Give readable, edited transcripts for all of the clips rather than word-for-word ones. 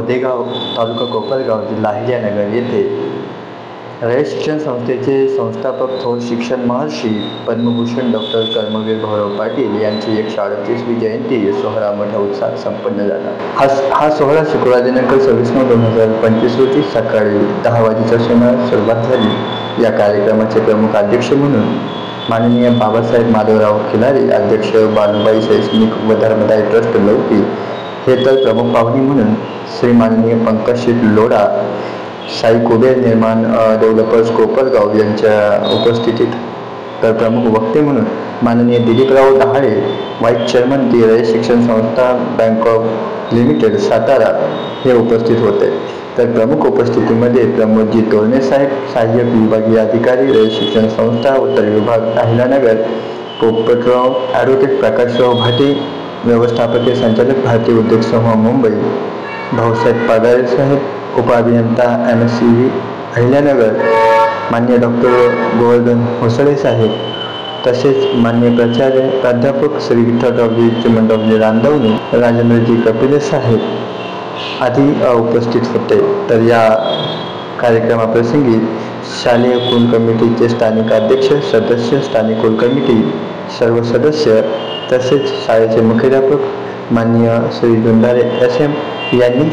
गोदेगाव तालुका कोपरगाव जिल्हा अहिल्यानगर येथे रयत शिक्षण संस्थेचे संस्थापक थोर शिक्षण महर्षी पद्मभूषण डॉक्टर कर्मवीर भाऊराव पाटील यांची 138वी जयंती सोहळा मोठ्या उत्साहात संपन्न झाला। हा सोहळा शुक्रवार दिनांक 26/9/2025 रोजी सकाळी 10 वाजेच्या सुमारास सुरुवात झाली। या कार्यक्रमाचे प्रमुख अध्यक्ष म्हणून माननीय बाबासाहेब माधवराव खिलारी, अध्यक्ष बानुबाई शैक्षणिक व धर्मदाय ट्रस्ट लौकी हे तर प्रमुख पाहुणे म्हणून श्री माननीय पंकज लोढा, साई कुबेर निर्माण डेव्हलपर्स कोपरगाव यांच्या उपस्थितीत, तर प्रमुख वक्ते म्हणून माननीय दिलीपराव डहाळे, व्हाईस चेअरमन दी रयत शिक्षण संस्था बँक ऑफ लिमिटेड सातारा हे उपस्थित होते। तर प्रमुख उपस्थितीमध्ये प्रमोदजी तोरणे साहेब, सहाय्यक विभागीय अधिकारी रयत शिक्षण संस्था उत्तर विभाग अहिल्यानगर, पोपटराव ॲडव्होकेट प्रकाशराव भाटे, व्यवस्थापकीय संचालक भारतीय उद्योग समूह मुंबई, भाऊसाहेब पगारे साहेब, उपअभियंता MSCV अहिल्यानगर, मान्य डॉक्टर गोवर्धन होसळे साहेब, तसेच मान्य प्राचार्य प्राध्यापक श्री विठ्ठलरावजी चिमणरावजी रांदवणे, राजेंद्रजी कपिले साहेब आदी उपस्थित होते। तर या कार्यक्रमाप्रसंगी शालेय कुल कमिटीचे स्थानिक अध्यक्ष, सदस्य, स्थानिक कुल कमिटी सर्व सदस्य तसेच शाळेचे मुख्याध्यापक माननीय श्री दुंडारे SM यांनी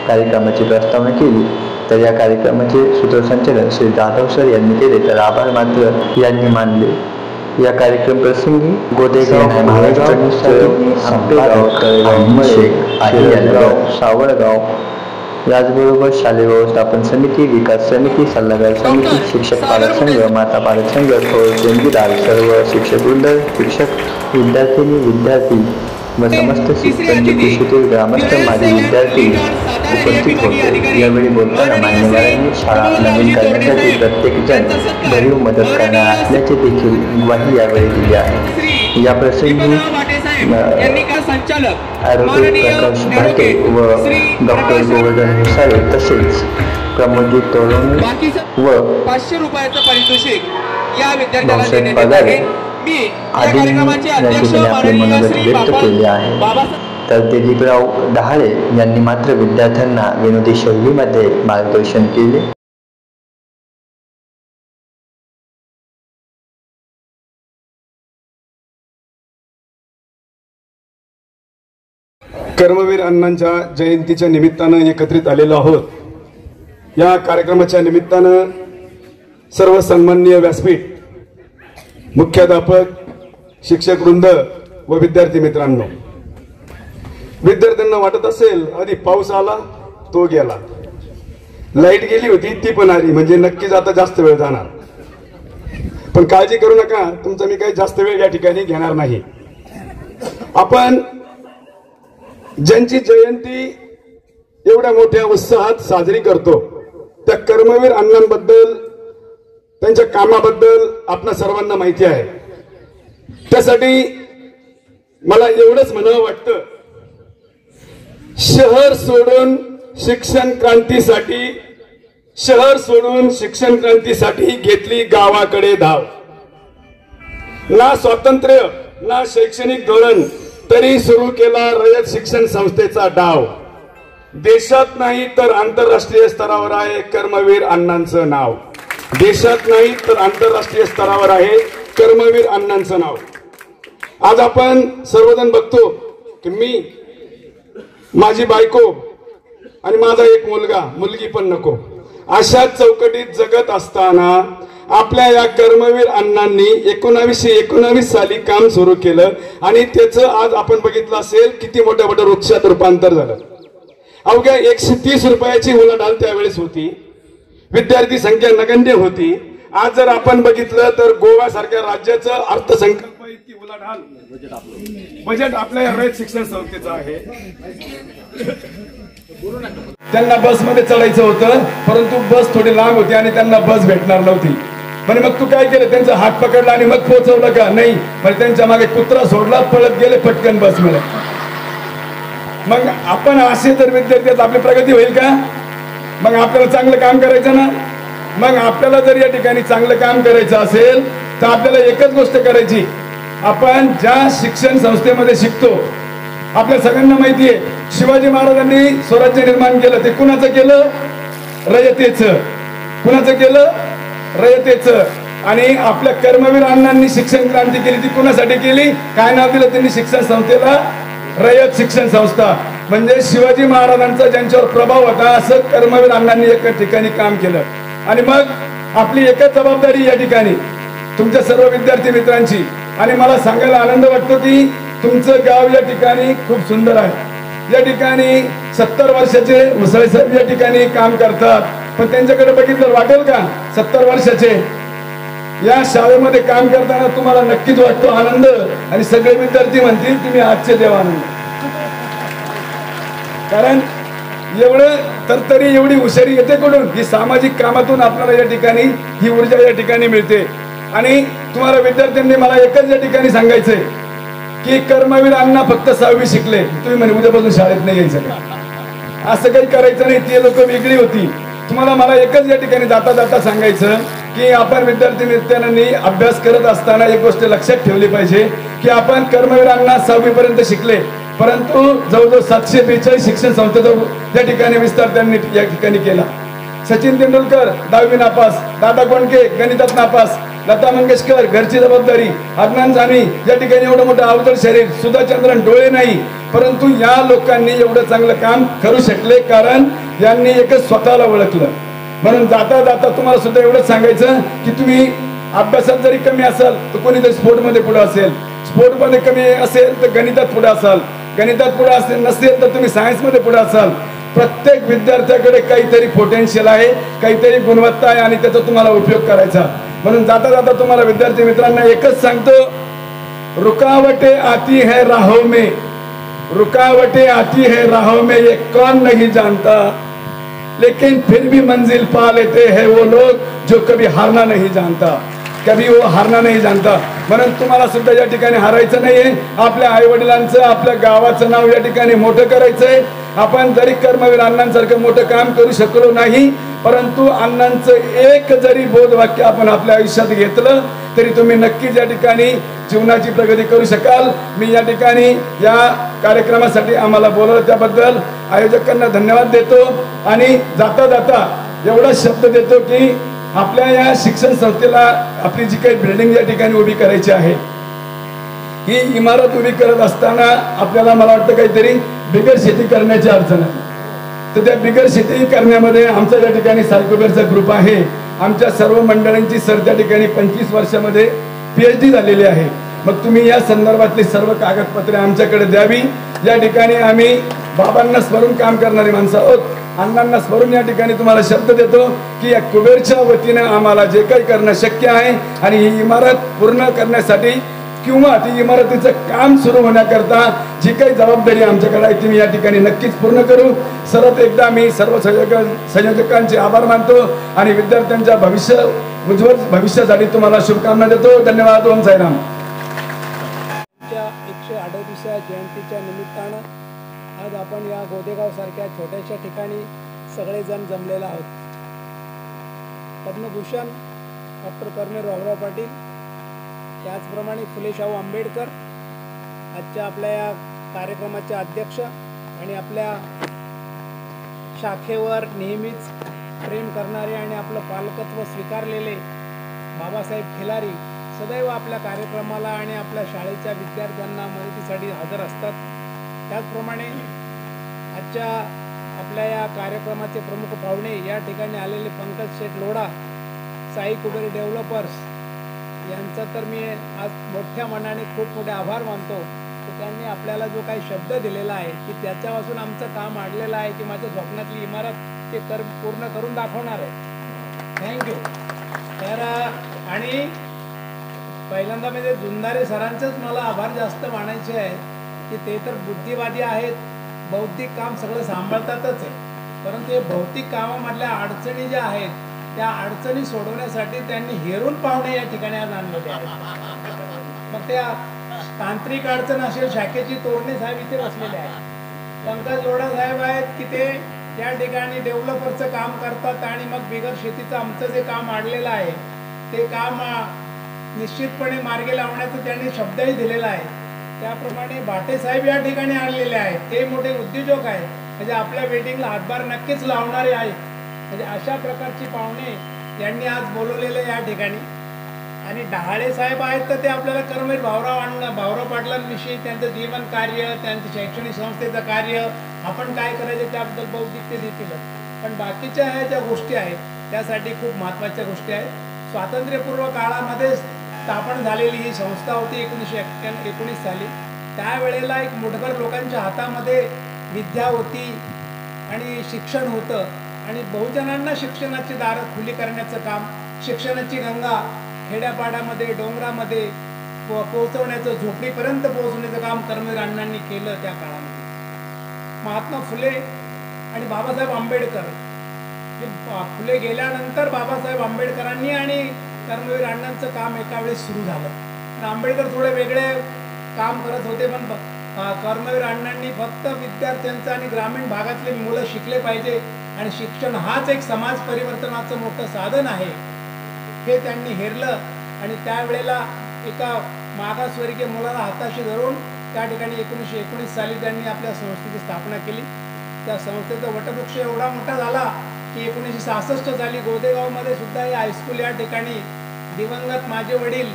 कार्यक्रमाची प्रस्तावना केली। तर या कार्यक्रमाचे सूत्रसंचालन श्री जाधव सर यांनी केले, तर आभार मात्र यांनी मानले। या कार्यक्रम प्रसंगी गोदेगाव, महाराष्ट्र, सावळगाव याचबरोबर शालेय व्यवस्थापन समिती, विकास समिती, सल्लागार समिती, शिक्षक पालक संघ, माता पालक संघ, देणगीदार, सर्व शिक्षक वृंद, शिक्षक, विद्यार्थिनी, विद्यार्थी व समस्त शिक्षण क्षेत्रातील ग्रामस्थ, माजी विद्यार्थी उपस्थित होते। यावेळी बोलताना मान्यवरांनी शाळा नवीन करण्यासाठी प्रत्येकजण भरीव मदत करणार असल्याचे देखील ग्वाही यावेळी दिली आहे। या प्रसंगी ॲडव्होकेट प्रकाश भाटे व डॉक्टर गोवर्धन होसळे तसेच प्रमोदजी तोरणे व 500 रुपयाचं पारितोषिक या भाऊसाहेब पगारे आदींनी या ठिकाणी आपले मनोगत व्यक्त केले आहे। तर दिलीपराव डहाळे यांनी मात्र विद्यार्थ्यांना विनोदी शैलीमध्ये मार्गदर्शन केले। कर्मवीर अण्णांच्या जयंतीच्या निमित्तानं एकत्रित आलेलो आहोत। या कार्यक्रमाच्या निमित्तानं सर्व सन्माननीय व्यासपीठ, मुख्याध्यापक, शिक्षक वृंद व विद्यार्थी मित्रांनो, विद्यार्थ्यांना वाटत असेल आधी पाऊस आला तो गेला, लाईट गेली होती ती पण आली, म्हणजे नक्कीच आता जास्त वेळ जाणार। पण काळजी करू नका, तुमचा मी काही जास्त वेळ या ठिकाणी घेणार नाही। आपण ज्यांची जयंती एवढ्या मोठ्या उत्साहात साजरी करतो त्या कर्मवीर अण्णांबद्दल, त्यांच्या कामाबद्दल आपणा सर्वांना माहिती आहे। त्यासाठी मला एवढंच म्हणावं वाटतं, शहर सोडून शिक्षण क्रांतीसाठी, शहर सोडून शिक्षण क्रांतीसाठी घेतली गावाकडे धाव। ना स्वातंत्र्य ना शैक्षणिक धोरण, तरी सुरू केला रयत शिक्षण संस्थेचा डाव। देशात नाही तर आंतरराष्ट्रीय स्तरावर आहे कर्मवीर अण्णांचं नाव। देशात नाही तर आंतरराष्ट्रीय स्तरावर आहे कर्मवीर अण्णांचं नाव। आज आपण सर्वजण बघतो की मी, माझी बायको आणि माझा एक मुलगा, मुलगी पण नको, अशा चौकटीत जगत असताना आपल्या या कर्मवीर अण्णांनी 1919 साली काम सुरू केलं आणि त्याचं आज आपण बघितलं असेल किती मोठ्या मोठ्या वृक्षात रूपांतर झालं। अवघ्या 130 रुपयाची उलाढाल त्यावेळेस होती, विद्यार्थी संख्या नगण्य होती। आज जर आपण बघितलं तर गोवा सारख्या राज्याचं अर्थसंकल्प इतकी उलाढाल, बजेट आपल्या रयत शिक्षण संस्थेचं आहे। त्यांना बसमध्ये चढायचं होतं, परंतु बस थोडी लांब होती आणि त्यांना बस भेटणार नव्हती। पण मग तू काय केलं, त्यांचा हात पकडला आणि मग पोहोचवलं का? नाही, म्हणजे त्यांच्या मागे कुत्रा सोडला, पळत गेले पटकन बस मध्ये। मग आपण असे जर विद्यार्थी, आपली प्रगती होईल का? मग आपल्याला चांगलं काम करायचं ना। मग आपल्याला जर या ठिकाणी चांगलं काम करायचं असेल तर आपल्याला एकच गोष्ट करायची, आपण ज्या शिक्षण संस्थेमध्ये शिकतो आपल्या सगळ्यांना माहिती आहे शिवाजी महाराजांनी स्वराज्य निर्माण केलं ते कुणाचं केलं? रयतेचं. कुणाचं केलं? रयतेचं. आणि आपल्या कर्मवीर अण्णांनी शिक्षण क्रांती केली ती कुणासाठी केली? काय नाव दिलं त्यांनी शिक्षण संस्थेला? रयत शिक्षण संस्था. म्हणजे शिवाजी महाराजांचा ज्यांच्यावर प्रभाव होता असं कर्मवीर अण्णांनी एका ठिकाणी काम केलं. आणि मग आपली एकच जबाबदारी या ठिकाणी तुमच्या सर्व विद्यार्थी मित्रांची. आणि मला सांगायला आनंद वाटतो की तुमचं गाव या ठिकाणी खूप सुंदर आहे. या ठिकाणी 70 वर्षाचे मुसळे साहेब या ठिकाणी काम करतात. पण त्यांच्याकडे बघितलं वाटेल का 70 वर्षाचे या शाळेमध्ये काम करताना तुम्हाला नक्कीच वाटतो आनंद. आणि सगळे विद्यार्थी म्हणतील तुम्ही आजचे देव आनंद. कारण एवढं तरतरी एवढी हुशारी येते कुठून? ही सामाजिक कामातून आपल्याला या ठिकाणी ही ऊर्जा या ठिकाणी मिळते. आणि तुम्हाला विद्यार्थ्यांनी मला एकच या ठिकाणी सांगायचंय की कर्मवीर अण्णा फक्त 6वी शिकले. तुम्ही म्हणे उद्यापासून शाळेत नाही यायचं का? असं काही करायचं नाही. ते लोक वेगळी होती. तुम्हाला मला एकच या ठिकाणी जाता जाता सांगायचं की आपण विद्यार्थी मित्रांनी अभ्यास करत असताना एक गोष्ट लक्षात ठेवली पाहिजे की आपण कर्मवीर अण्णा 6वी पर्यंत शिकले, परंतु जवळजवळ 742 शिक्षण संस्थेचा या ठिकाणी विस्तार त्यांनी या ठिकाणी केला. सचिन तेंडुलकर 10वी नापास, दादा कोंडके गणितात नापास, लता मंगेशकर घरची जबाबदारी, अदनान सामी या ठिकाणी एवढं मोठं अवजड शरीर, सुधाचंद्रन डोळे नाही, परंतु या लोकांनी एवढं चांगलं काम करू शकले कारण यांनी एकच स्वतःला ओळखलं. म्हणून जाता जाता तुम्हाला सुद्धा एवढंच सांगायचं की तुम्ही अभ्यासात जरी कमी असाल तर कोणीतरी स्पोर्टमध्ये पुढे असेल, स्पोर्टमध्ये कमी असेल तर गणितात पुढे असाल, गणितात पुढे असेल नसेल तर तुम्ही सायन्समध्ये पुढे असाल. प्रत्येक विद्यार्थ्याकडे काहीतरी पोटेन्शियल आहे, काहीतरी गुणवत्ता आहे आणि त्याचा तुम्हाला उपयोग करायचा. म्हणून जाता जाता तुम्हाला विद्यार्थी मित्रांना एकच सांगतो, रुकावटें आती है राहों में, रुकावटें आती है राहों में ये कौन नहीं जानता, लेकिन फिर भी मंजिल पा लेते हैं वो लोग जो कभी हारना नहीं जानता, कभी वो हारना नहीं जानता. म्हणून तुम्हाला सुद्धा या ठिकाणी हारायचं नाहीये. आपल्या आई वडिलांचं आपल्या गावाचं नाव या ठिकाणी मोठं करायचंय. आपण जरी कर्मवीर अण्णांसारखं मोठं काम करू शकलो नाही, परंतु अण्णांचं एक जरी बोधवाक्य आपण आपल्या आयुष्यात घेतलं तरी तुम्ही नक्कीच या ठिकाणी जीवनाची प्रगती करू शकाल. मी या ठिकाणी या कार्यक्रमासाठी आम्हाला बोलवलं त्याबद्दल आयोजकांना धन्यवाद देतो. आणि जाता जाता एवढा शब्द देतो की आपल्या या शिक्षण संस्थेला आपली जी काही बिल्डिंग या ठिकाणी उभी करायची आहे, ही इमारत उभी करत असताना आपल्याला मला वाटतं काहीतरी बिगर शेती करण्याची अडचण आहे. तर त्या बिगर शेती करण्यामध्ये आमचा या ठिकाणी सायकोबेरचा ग्रुप आहे. आमच्या सर्व मंडळांची सर त्या ठिकाणी 25 वर्षामध्ये PhD झालेली आहे. मग तुम्ही या संदर्भातली सर्व कागदपत्रे आमच्याकडे द्यावी. या ठिकाणी आम्ही बाबांना स्मरून काम करणारी माणसं आहोत. अण्णांना स्मरून या ठिकाणी तुम्हाला शब्द देतो की या कुबेरच्या वतीनं आम्हाला जे काही करणं शक्य आहे आणि ही इमारत पूर्ण करण्यासाठी किंवा ती इमारतीचं काम सुरू होण्याकरता जी काही जबाबदारी आमच्याकडे आहे ती मी या ठिकाणी नक्कीच पूर्ण करू. सरत एकदा मी सर्व संयोजकांचे आभार मानतो आणि विद्यार्थ्यांच्या उज्ज्वल भविष्यासाठी तुम्हाला शुभकामना देतो. धन्यवाद. ओम साईराम. 138व्या जयंतीच्या निमित्तानं आज आपण या गोदेगाव सारख्या छोट्याशा ठिकाणी सगळेजण जमलेला आहोत. पद्मभूषण डॉक्टर कर्मवीर भाऊराव पाटील, त्याचप्रमाणे फुले शाहू आंबेडकर आजच्या आपल्या या कार्यक्रमाचे अध्यक्ष आणि आपल्या शाखेवर नेहमीच प्रेम करणारे आणि आपलं पालकत्व स्वीकारलेले बाबासाहेब खिलारी सदैव आपल्या कार्यक्रमाला आणि आपल्या शाळेच्या विद्यार्थ्यांना मदतीसाठी हजर असतात. त्याचप्रमाणे आजच्या आपल्या या कार्यक्रमाचे प्रमुख पाहुणे या ठिकाणी आलेले पंकज शेठ लोढा, साई कुबेर डेव्हलपर्स यांचा तर मी आज मोठ्या मनाने खूप मोठे आभार मानतो की त्यांनी आपल्याला जो काही शब्द दिलेला आहे की त्याच्यापासून आमचं काम अडलेलं आहे की माझ्या स्वप्नातली इमारत ते पूर्ण करून दाखवणार आहे. थँक्यू. तर आणि पहिल्यांदा म्हणजे जुंदारे सरांचंच मला आभार जास्त मानायचे आहे की ते तर बुद्धिवादी आहेत, बौद्धिक काम सगळं सांभाळतातच आहे, परंतु हे भौतिक कामामधल्या अडचणी ज्या आहेत त्या अडचणी सोडवण्यासाठी त्यांनी हेरून पाहुणे या ठिकाणी आज आणलेले आहेत. मग त्या तांत्रिक अडचण असेल, शाखेची तोडणे साहेब इथे बसलेले आहेत, पंकज लोढा साहेब आहेत की ते या ठिकाणी डेव्हलपरचं काम करतात आणि मग बिगर शेतीचं आमचं जे काम अडलेलं आहे ते काम निश्चितपणे मार्गी लावण्याचा त्यांनी शब्दही दिलेला आहे. त्याप्रमाणे भाटे साहेब या ठिकाणी आणलेले आहेत. ते मोठे उद्योजक आहेत, म्हणजे आपल्या वेडिंगला हातभार नक्कीच लावणारे आहेत. म्हणजे अशा प्रकारची पाहुणे यांनी आज बोलवलेले या ठिकाणी. आणि डहाळे साहेब आहेत तर ते आपल्याला कर्मवीर भाऊराव पाटलांविषयी त्यांचं जीवन कार्य, त्यांचं शैक्षणिक संस्थेचं कार्य, आपण काय करायचं त्याबद्दल बौद्धिक ते देतील. पण बाकीच्या ह्या ज्या गोष्टी आहेत त्यासाठी खूप महत्त्वाच्या गोष्टी आहेत. स्वातंत्र्यपूर्व काळामध्ये स्थापन झालेली ही संस्था होती 1919 साली. त्यावेळेला एक मुठभर लोकांच्या हातामध्ये विद्या होती आणि शिक्षण होतं आणि बहुजनांना शिक्षणाची दारं खुली करण्याचं काम, शिक्षणाची गंगा खेड्यापाड्यामध्ये डोंगरामध्ये पोहोचवण्याचं, झोपडीपर्यंत पोहोचवण्याचं काम कर्मवीर अण्णांनी केलं त्या काळामध्ये. महात्मा फुले आणि बाबासाहेब आंबेडकर, फुले गेल्यानंतर बाबासाहेब आंबेडकरांनी आणि कर्मवीर अण्णांचं काम एका वेळेस सुरू झालं. आंबेडकर थोडे वेगळे काम करत होते, पण कर्मवीर अण्णांनी फक्त विद्यार्थ्यांचं आणि ग्रामीण भागातले मुलं शिकले पाहिजे आणि शिक्षण हाच एक समाज परिवर्तनाचं मोठं साधन आहे हे त्यांनी हेरलं. आणि त्यावेळेला एका मागासवर्गीय मुलाला हाताशी धरून त्या ठिकाणी 1919 साली त्यांनी आपल्या संस्थेची स्थापना केली. त्या संस्थेचा वटवृक्ष एवढा मोठा झाला की 1966 साली गोदेगावमध्ये सुद्धा हे हायस्कूल या ठिकाणी दिवंगत माझे वडील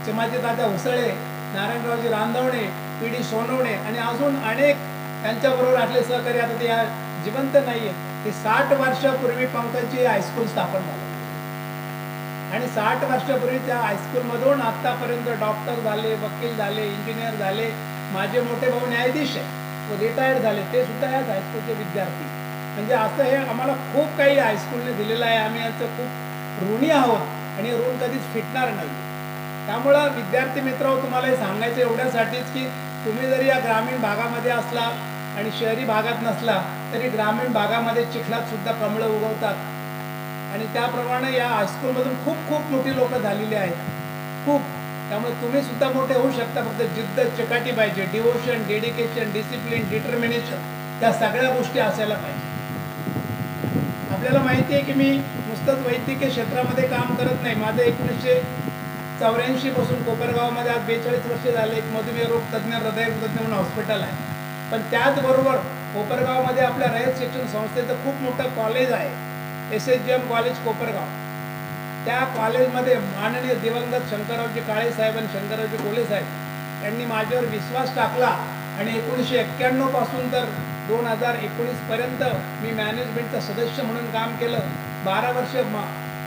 चिमाजीदादा हुसळे, नारायणरावजी रांधवणे, PD सोनवणे आणि अजून अनेक त्यांच्याबरोबर असले सहकारी आता ते या जिवंत नाही आहेत. ते 60 वर्षापूर्वी पंकजी हायस्कूल स्थापन झालं आणि 60 वर्षापूर्वी त्या हायस्कूलमधून आत्तापर्यंत डॉक्टर झाले, वकील झाले, इंजिनियर झाले. माझे मोठे भाऊ न्यायाधीश आहे, व रिटायर्ड झाले, ते सुद्धा याच हायस्कूलचे विद्यार्थी. म्हणजे असं हे आम्हाला खूप काही हायस्कूलने दिलेलं आहे. आम्ही याचं खूप ऋणी आहोत आणि ऋण कधीच फिटणार नाही. त्यामुळं विद्यार्थी मित्रांनो, तुम्हाला हे सांगायचं एवढ्यासाठीच की तुम्ही जरी या ग्रामीण भागामध्ये असला आणि शहरी भागात नसला तरी ग्रामीण भागामध्ये चिखलात सुद्धा कमळं उगवतात. आणि त्याप्रमाणे या हायस्कूलमधून खूप खूप मोठी लोक झालेली आहेत, खूप. त्यामुळे तुम्ही सुद्धा मोठे होऊ शकता. फक्त जिद्द चिकाटी पाहिजे, डिवोशन, डेडिकेशन, डिसिप्लिन, डिटर्मिनेशन, त्या सगळ्या गोष्टी असायला पाहिजे. आपल्याला माहिती आहे की मी नुसतंच वैद्यकीय क्षेत्रामध्ये काम करत नाही. माझं 1984 पासून कोपरगावमध्ये आज 42 वर्ष झाले एक मधुमेह रोग तज्ज्ञ, हृदयरोग तज्ज्ञ म्हणून हॉस्पिटल आहे. पण त्याचबरोबर कोपरगावमध्ये आपल्या रयत शिक्षण संस्थेचं खूप मोठं कॉलेज आहे, SHGM कॉलेज कोपरगाव. त्या कॉलेजमध्ये माननीय दिवंगत शंकररावजी काळे साहेब आणि शंकररावजी कोले साहेब यांनी माझ्यावर विश्वास टाकला आणि 1991 पासून तर 2019 पर्यंत मी मॅनेजमेंटचा सदस्य म्हणून काम केलं. 12 वर्ष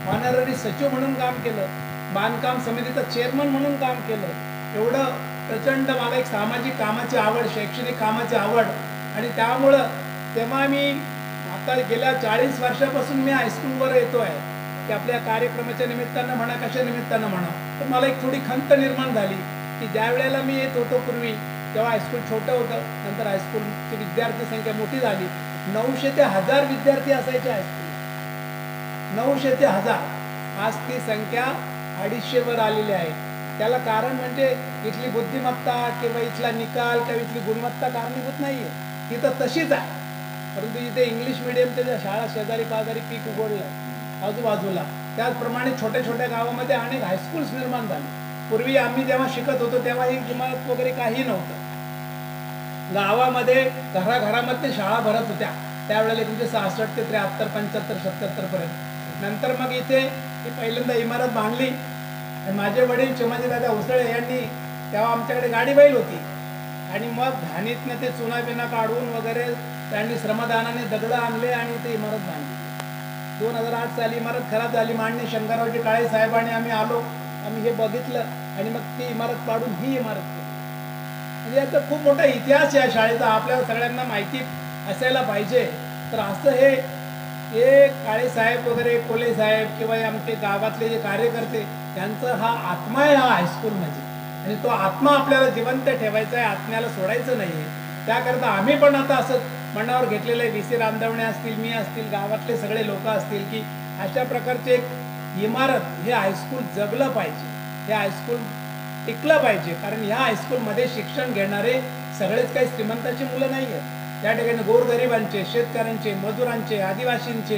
ऑनररी सचिव म्हणून काम केलं, बांधकाम समितीचा चेअरमन म्हणून काम केलं. एवढं प्रचंड मला एक सामाजिक कामाची आवड, शैक्षणिक कामाची आवड. आणि त्यामुळं तेव्हा मी आता गेल्या 40 वर्षापासून मी हायस्कूलवर येतो आहे की आपल्या कार्यक्रमाच्या निमित्तानं म्हणा, कशा निमित्तानं म्हणा. तर मला एक थोडी खंत निर्माण झाली की ज्या वेळेला मी येत होतो पूर्वी तेव्हा हायस्कूल छोटं होतं, नंतर हायस्कूलची विद्यार्थी संख्या मोठी झाली. 900 ते 1000 विद्यार्थी असायचे हायस्कूल, 900 ते 1000. आज ती संख्या 250वर आलेली आहे. त्याला कारण म्हणजे इथली बुद्धिमत्ता किंवा इथला निकाल किंवा इथली गुणवत्ता कारणीभूत नाही आहे, ती तर तशीच आहे. परंतु इथे इंग्लिश मिडियमच्या ज्या शाळा शेजारी पाजारी पीक उगवलं आजूबाजूला, त्याचप्रमाणे छोट्या छोट्या गावामध्ये अनेक हायस्कूल्स निर्माण झाले. पूर्वी आम्ही जेव्हा शिकत होतो तेव्हा ही इमारत वगैरे काही नव्हतं. गावामध्ये घराघरामध्ये शाळा भरत होत्या त्यावेळेला 1966 ते 73, 75, 77 पर्यंत. नंतर मग इथे ही पहिल्यांदा इमारत बांधली आणि माझे वडील चिमाजीदादा हुसळे यांनी तेव्हा आमच्याकडे गाडी बैल होती आणि मग घाणीतनं ते चुना बिना काढून वगैरे त्यांनी श्रमदानाने दगडं आणले आणि ते इमारत बांधली. 2008 साली इमारत खराब झाली. माननीय शंकररावजी काळे साहेबांनी आम्ही आलो, आम्ही हे बघितलं आणि मग ती इमारत पाडून ही इमारत केली. म्हणजे याचा खूप मोठा इतिहास या शाळेचा आपल्याला सगळ्यांना माहिती असायला पाहिजे. तर असं हे काळे साहेब वगैरे कोले साहेब किंवा आमचे गावातले जे कार्यकर्ते त्यांचा हा आत्मा आहे हा हायस्कूल म्हणजे. आणि तो आत्मा आपल्याला जिवंत ठेवायचा आहे, आत्म्याला सोडायचं नाही आहे. त्याकरता आम्ही पण आता असं मनावर घेतलेलं आहे, VC रांधवणे असतील, मी असतील, गावातले सगळे लोक असतील की अशा प्रकारचे एक इमारत हे हायस्कूल जगलं पाहिजे, हे हायस्कूल टिकलं पाहिजे. कारण ह्या हायस्कूलमध्ये शिक्षण घेणारे सगळेच काही श्रीमंताची मुलं नाही आहेत. त्या ठिकाणी गोरगरिबांचे, शेतकऱ्यांचे, मजुरांचे, आदिवासींचे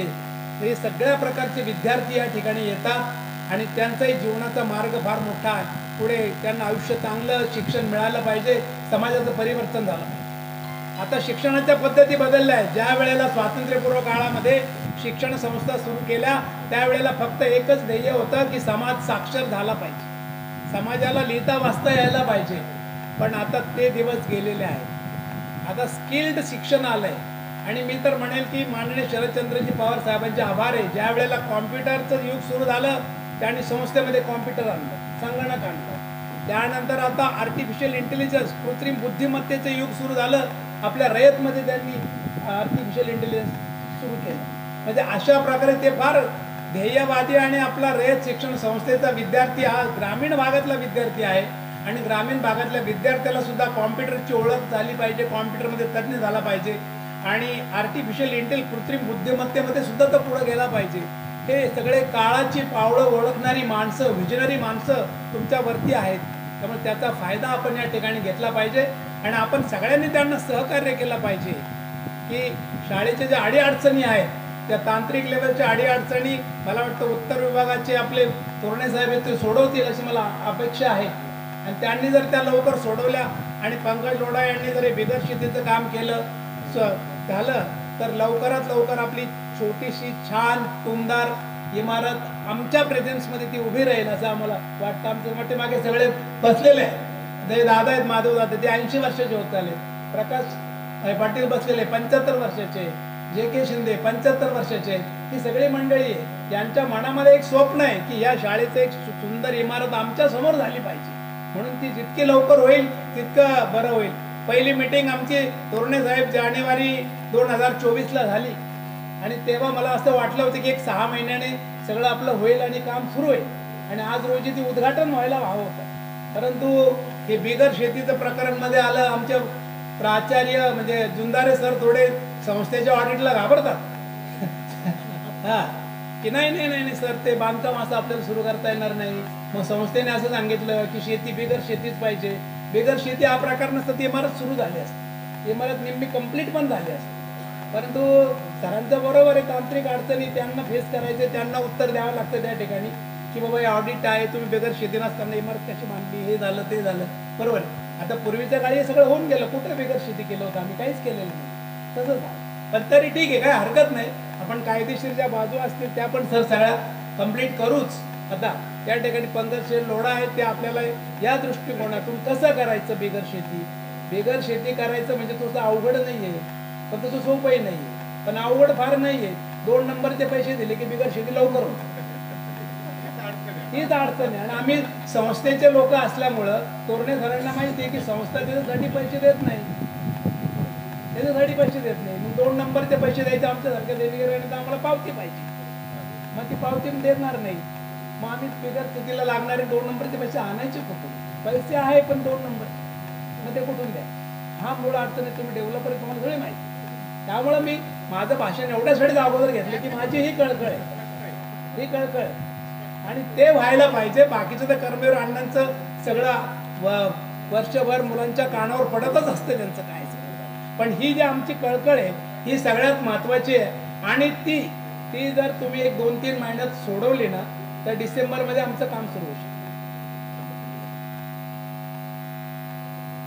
हे सगळ्या प्रकारचे विद्यार्थी या ठिकाणी येतात आणि त्यांचाही जीवनाचा मार्ग फार मोठा आहे. पुढे त्यांना आयुष्य चांगलं शिक्षण मिळालं पाहिजे, समाजाचं परिवर्तन झालं पाहिजे. आता शिक्षणाच्या पद्धती बदलल्या आहेत. ज्या वेळेला स्वातंत्र्यपूर्व काळामध्ये शिक्षण संस्था सुरू केल्या त्यावेळेला फक्त एकच ध्येय होतं की समाज साक्षर झाला पाहिजे, समाजाला लिहिता वाचता यायला पाहिजे. पण आता ते दिवस गेलेले आहेत. आता स्किल्ड शिक्षण आलंय. आणि मी तर म्हणेल की माननीय शरदचंद्रजी पवार साहेबांचे आभार आहे. ज्या वेळेला कॉम्प्युटरचं युग सुरू झालं त्यांनी संस्थेमध्ये कॉम्प्युटर आणलं, संगणक आणलं. त्यानंतर आता आर्टिफिशियल इंटेलिजन्स, कृत्रिम बुद्धिमत्तेचं युग सुरू झालं. आपल्या रयतमध्ये त्यांनी आर्टिफिशियल इंटेलिजन्स सुरू केलं. म्हणजे अशा प्रकारे ते फार ध्येयवादी आणि आपला रयत शिक्षण संस्थेचा विद्यार्थी हा ग्रामीण भागातला विद्यार्थी आहे. आणि ग्रामीण भागातल्या विद्यार्थ्याला सुद्धा कॉम्प्युटरची ओळख झाली पाहिजे, कॉम्प्युटरमध्ये तज्ज्ञ झाला पाहिजे आणि आर्टिफिशियल इंटेलिजन्स, कृत्रिम बुद्धिमत्तेमध्ये सुद्धा तो पुढे गेला पाहिजे. हे सगळे काळाची पावलं ओळखणारी माणसं, व्हिजनरी माणसं तुमच्यावरती आहेत. त्यामुळे त्याचा फायदा आपण या ठिकाणी घेतला पाहिजे आणि आपण सगळ्यांनी त्यांना सहकार्य केलं पाहिजे की शाळेच्या ज्या अडीअडचणी आहेत त्या तांत्रिक लेवलच्या अडीअडचणी मला वाटतं उत्तर विभागाचे आपले तोरणे साहेब ते सोडवतील अशी मला अपेक्षा आहे. आणि त्यांनी जर त्या लवकर सोडवल्या आणि पंकज लोढा यांनी जर बिगर शेतीचं काम केलं झालं तर लवकरात लवकर आपली छोटीशी छान टुमदार इमारत आमच्या प्रेझेन्समध्ये ती उभी राहील असं आम्हाला वाटतं. आमचे मागे सगळे बसलेले आहेत. जे दादा आहेत, माधव दादा, ते 80 वर्षाचे होत आले. प्रकाश पाटील बसलेले 75 वर्षाचे, जे के शिंदे 75 वर्षाचे. ही सगळी मंडळी आहे. यांच्या मनामध्ये एक स्वप्न आहे की या शाळेचं एक सुंदर इमारत आमच्या समोर झाली पाहिजे. म्हणून ती जितकी लवकर होईल तितकं बरं होईल. पहिली मीटिंग आमची तोरणे साहेब जानेवारी 2024ला झाली आणि तेव्हा मला असं वाटलं होतं की एक 6 महिन्याने सगळं आपलं होईल आणि काम सुरू होईल आणि आज रोजी ती उद्घाटन व्हायला हवं होतं. परंतु हे बिगर शेतीचं प्रकरण मध्ये आलं. आमचे प्राचार्य म्हणजे जुंदारे सर थोडे संस्थेच्या ऑडिटला घाबरतात. हा की नाही सर ते बांधकाम असं आपल्याला सुरू करता येणार नाही. मग संस्थेने असं सांगितलं की शेती बिगर शेतीच पाहिजे. बिगर शेती हा प्रकार नसतं ती इमारत सुरू झाली असते, इमारत निम्मी कंप्लीट पण झाली असते. परंतु सरांचं बरोबर आहे, तांत्रिक अडचणी त्यांना फेस करायचे, त्यांना उत्तर द्यावं लागतं त्या ठिकाणी की बाबा हे ऑडिट आहे, तुम्ही बिगर शेती नसताना इमारत कशी बांधली, हे झालं ते झालं. बरोबर आहे. आता पूर्वीच्या काळी हे सगळं होऊन गेलं. कुठं बिगर शेती केलं होतं आम्ही, काहीच केलेलं नाही. तसंच आहे. पण तरी ठीक आहे, काय हरकत नाही. आपण कायदेशीर ज्या बाजू असतील त्या पण सर सगळ्या कंप्लीट करूच. आता त्या ठिकाणी पंकज लोढा आहेत ते आपल्याला या दृष्टिकोनातून कसं करायचं बिगर शेती. बिगर शेती करायचं म्हणजे तसं अवघड नाही आहे, पण तसं सोपंही नाही आहे, पण अवघड फार नाही आहे. 2 नंबरचे पैसे दिले की बिगर शेती लवकर होते. हीच अडचण आहे. आणि आम्ही संस्थेचे लोक असल्यामुळं तोरणे सरांना माहिती आहे की संस्था त्याच्यासाठी पैसे देत नाही, त्याच्यासाठी पैसे देत नाही. मग 2 नंबरचे पैसे द्यायचे आमच्यासारख्या देणगीरांनी, तर आम्हाला पावती पाहिजे. मग ती पावती देणार नाही. मग आम्ही बिगर शेतीला लागणारे 2 नंबरचे पैसे आणायचे कुठून. पैसे आहे पण 2 नंबर, मग ते कुठून द्या. हा मूळ अडचणी तुम्ही डेव्हलपर तुम्हाला सगळे माहिती. त्यामुळं मी माझं भाषण एवढ्यासाठीच अगोदर घेतलं की माझी ही कळकळ आहे, ही कळकळ. आणि ते व्हायला पाहिजे. बाकीचं तर कर्मवीर अण्णांचं सगळं वर्षभर मुलांच्या कानावर पडतच असतं त्यांचं काय. पण ही जी आमची कळकळ आहे ही सगळ्यात महत्वाची आहे. आणि ती जर तुम्ही 1-2-3 महिन्यात सोडवली ना तर डिसेंबरमध्ये आमचं काम सुरू होईल.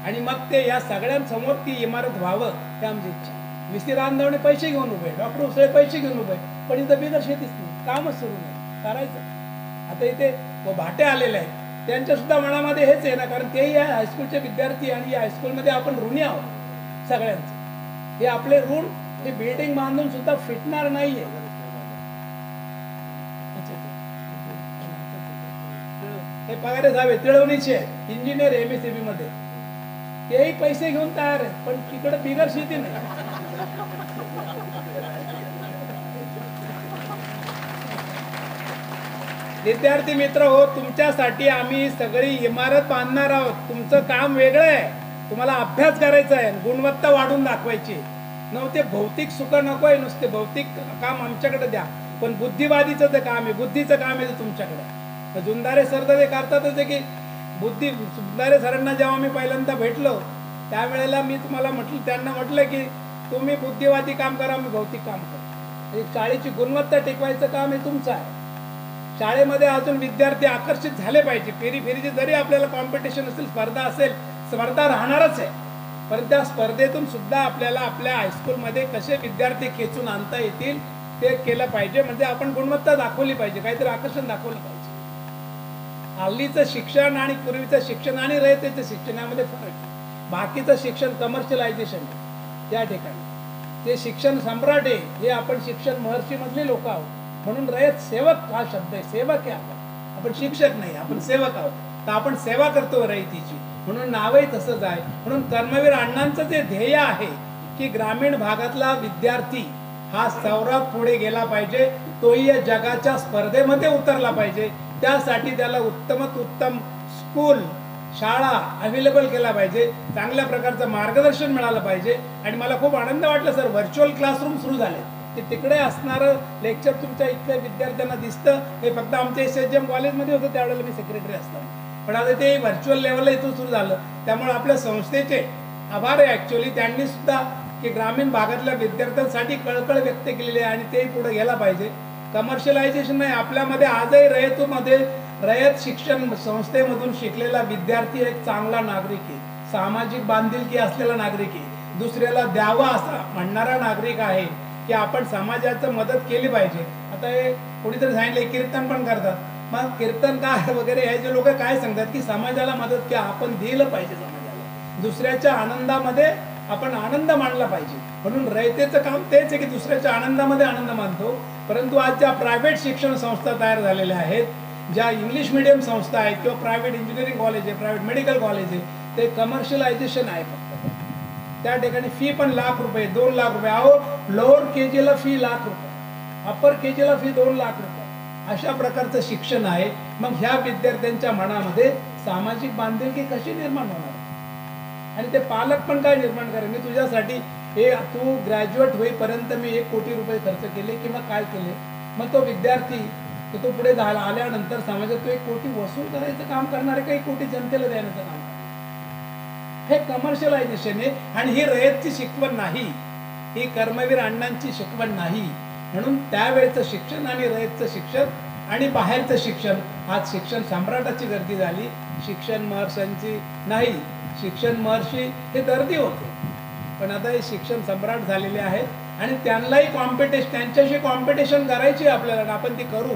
आणि मग ते या सगळ्यांसमोर ती इमारत व्हावं हे आमची इच्छा. विसी रांधवणे पैसे घेऊन उभे, डॉक्टर उसळे पैसे घेऊन उभे, पण इथं बिगर शेतीच नाही, कामच सुरू नाही. करायचं आता इथे भाटे आलेले आहेत, त्यांच्या सुद्धा मनामध्ये हेच आहे ना, कारण तेही या हायस्कूलचे विद्यार्थी आणि या हायस्कूलमध्ये आपण ऋणी आहोत सगळ्यांचं. हे आपले ऋण हे बिल्डिंग बांधून सुद्धा फिटणार नाहीये. हे पगारे साहेब तिळवणीचे इंजिनियर MSCB मध्ये, तेही पैसे घेऊन तयार आहे, पण तिकडे बिगर शेती नाही. विद्यार्थी मित्र हो, तुमच्यासाठी आम्ही सगळी इमारत बांधणार आहोत. तुमचं काम वेगळं आहे, तुम्हाला अभ्यास करायचा आहे, गुणवत्ता वाढून दाखवायची. ते भौतिक सुख नको आहे, नुसते भौतिक काम आमच्याकडे द्या, पण बुद्धिवादीचं ते काम आहे, बुद्धीचं काम आहे तुमच्याकडे. जुंदारे सर तर ते करतातच आहे की जुंदारे सरांना जेव्हा मी पहिल्यांदा भेटलो त्यावेळेला मी तुम्हाला त्यांना म्हटलं की तुम्ही बुद्धिवादी काम करा, मी भौतिक काम करा. शाळेची गुणवत्ता टिकवायचं काम हे तुमचं आहे. शाळेमध्ये अजून विद्यार्थी आकर्षित झाले पाहिजे. फेरीचे जरी आपल्याला कॉम्पिटिशन असेल, स्पर्धा असेल, स्पर्धा राहणारच आहे, पण त्या स्पर्धेतून सुद्धा आपल्याला आपल्या हायस्कूलमध्ये कसे विद्यार्थी खेचून आणता येतील ते केलं पाहिजे. म्हणजे आपण गुणवत्ता दाखवली पाहिजे, काहीतरी आकर्षण दाखवलं पाहिजे. हल्लीचं शिक्षण आणि पूर्वीचं शिक्षण आणि रयतेचं शिक्षण यामध्ये फरक आहे. बाकीचं शिक्षण कमर्शियलायझेशन आहे त्या ठिकाणी, ते शिक्षण सम्राट आहे. हे आपण शिक्षण महर्षीमधले लोक आहोत, म्हणून रयत सेवक हा शब्द आहे. सेवक आहे आपण शिक्षक नाही, आपण सेवक आहोत. तर आपण सेवा करतो रयतीची, म्हणून नावही तसंच आहे. म्हणून कर्मवीर अण्णांचं जे ध्येय आहे की ग्रामीण भागातला विद्यार्थी हा सर्वात पुढे गेला पाहिजे, तोही या जगाच्या स्पर्धेमध्ये उतरला पाहिजे. त्यासाठी त्याला उत्तमात उत्तम स्कूल, शाळा अवेलेबल केला पाहिजे, चांगल्या प्रकारचं मार्गदर्शन मिळालं पाहिजे. आणि मला खूप आनंद वाटला सर, व्हर्च्युअल क्लासरूम सुरू झाले की तिकडे असणारं लेक्चर तुमच्या इथल्या विद्यार्थ्यांना दिसतं. हे फक्त आमच्या SHM कॉलेजमध्ये होतं त्यावेळेला मी सेक्रेटरी असताना, पण आता ते व्हर्च्युअल लेवलला इथून सुरू झालं. त्यामुळे आपल्या संस्थेचे आभार आहे ॲक्च्युली, त्यांनी सुद्धा की ग्रामीण भागातल्या विद्यार्थ्यांसाठी कळकळ व्यक्त केलेली आहे आणि ते पुढे गेला पाहिजे. कमर्शियलायझेशन नाही, आपल्यामध्ये आजही रयतमध्ये रयत शिक्षण संस्थेमधून शिकलेला विद्यार्थी एक चांगला नागरिक आहे, सामाजिक बांधिलकी असलेला नागरिक आहे, दुसऱ्याला द्यावा असा म्हणणारा नागरिक आहे की आपण समाजाचं मदत केली पाहिजे. आता हे कोणीतरी सांगितले कीर्तन पण करतात, मग कीर्तन काय वगैरे हे जे लोक काय सांगतात की समाजाला मदत की आपण दिलं पाहिजे समाजाला, दुसऱ्याच्या आनंदामध्ये आपण आनंद मानला पाहिजे. म्हणून रयतेचं काम तेच आहे की दुसऱ्याच्या आनंदामध्ये आनंद मानतो. परंतु आज ज्या प्रायव्हेट शिक्षण संस्था तयार झालेल्या आहेत, ज्या इंग्लिश मिडियम संस्था आहेत किंवा प्रायव्हेट इंजिनिअरिंग कॉलेज आहे, प्रायव्हेट मेडिकल कॉलेज आहे, ते कमर्शियलायझेशन आहे फक्त. त्या ठिकाणी फी पण ₹1,00,000, ₹2,00,000. अहो लोअर KGला फी ₹1,00,000, अप्पर KGला फी ₹2,00,000. अशा प्रकारचं शिक्षण आहे. मग ह्या विद्यार्थ्यांच्या मनामध्ये सामाजिक बांधिलकी कशी निर्माण होणार, आणि ते पालक पण काय निर्माण करेल. मी तुझ्यासाठी हे तू ग्रॅज्युएट होईपर्यंत मी ₹1 कोटी खर्च केले किंवा काय केले, मग तो विद्यार्थी तो पुढे झाला आल्यानंतर समाजात तो 1 कोटी वसूल करायचं काम करणार आहे का 1 कोटी जनतेला देण्याचं काम करणार. हे कमर्शियलायझेशन आहे आणि ही रयतची शिकवण नाही, ही कर्मवीर अण्णांची शिकवण नाही. म्हणून त्यावेळेचं शिक्षण आणि रयतचं शिक्षण आणि बाहेरचं शिक्षण, आज शिक्षण सम्राटाची गर्दी झाली, शिक्षण महर्षांची नाही. शिक्षण महर्षी हे दर्दी होते, पण आता हे शिक्षण सम्राट झालेले आहेत आणि त्यांनाही त्यांच्याशी कॉम्पिटिशन करायची आपल्याला, आपण ती करू.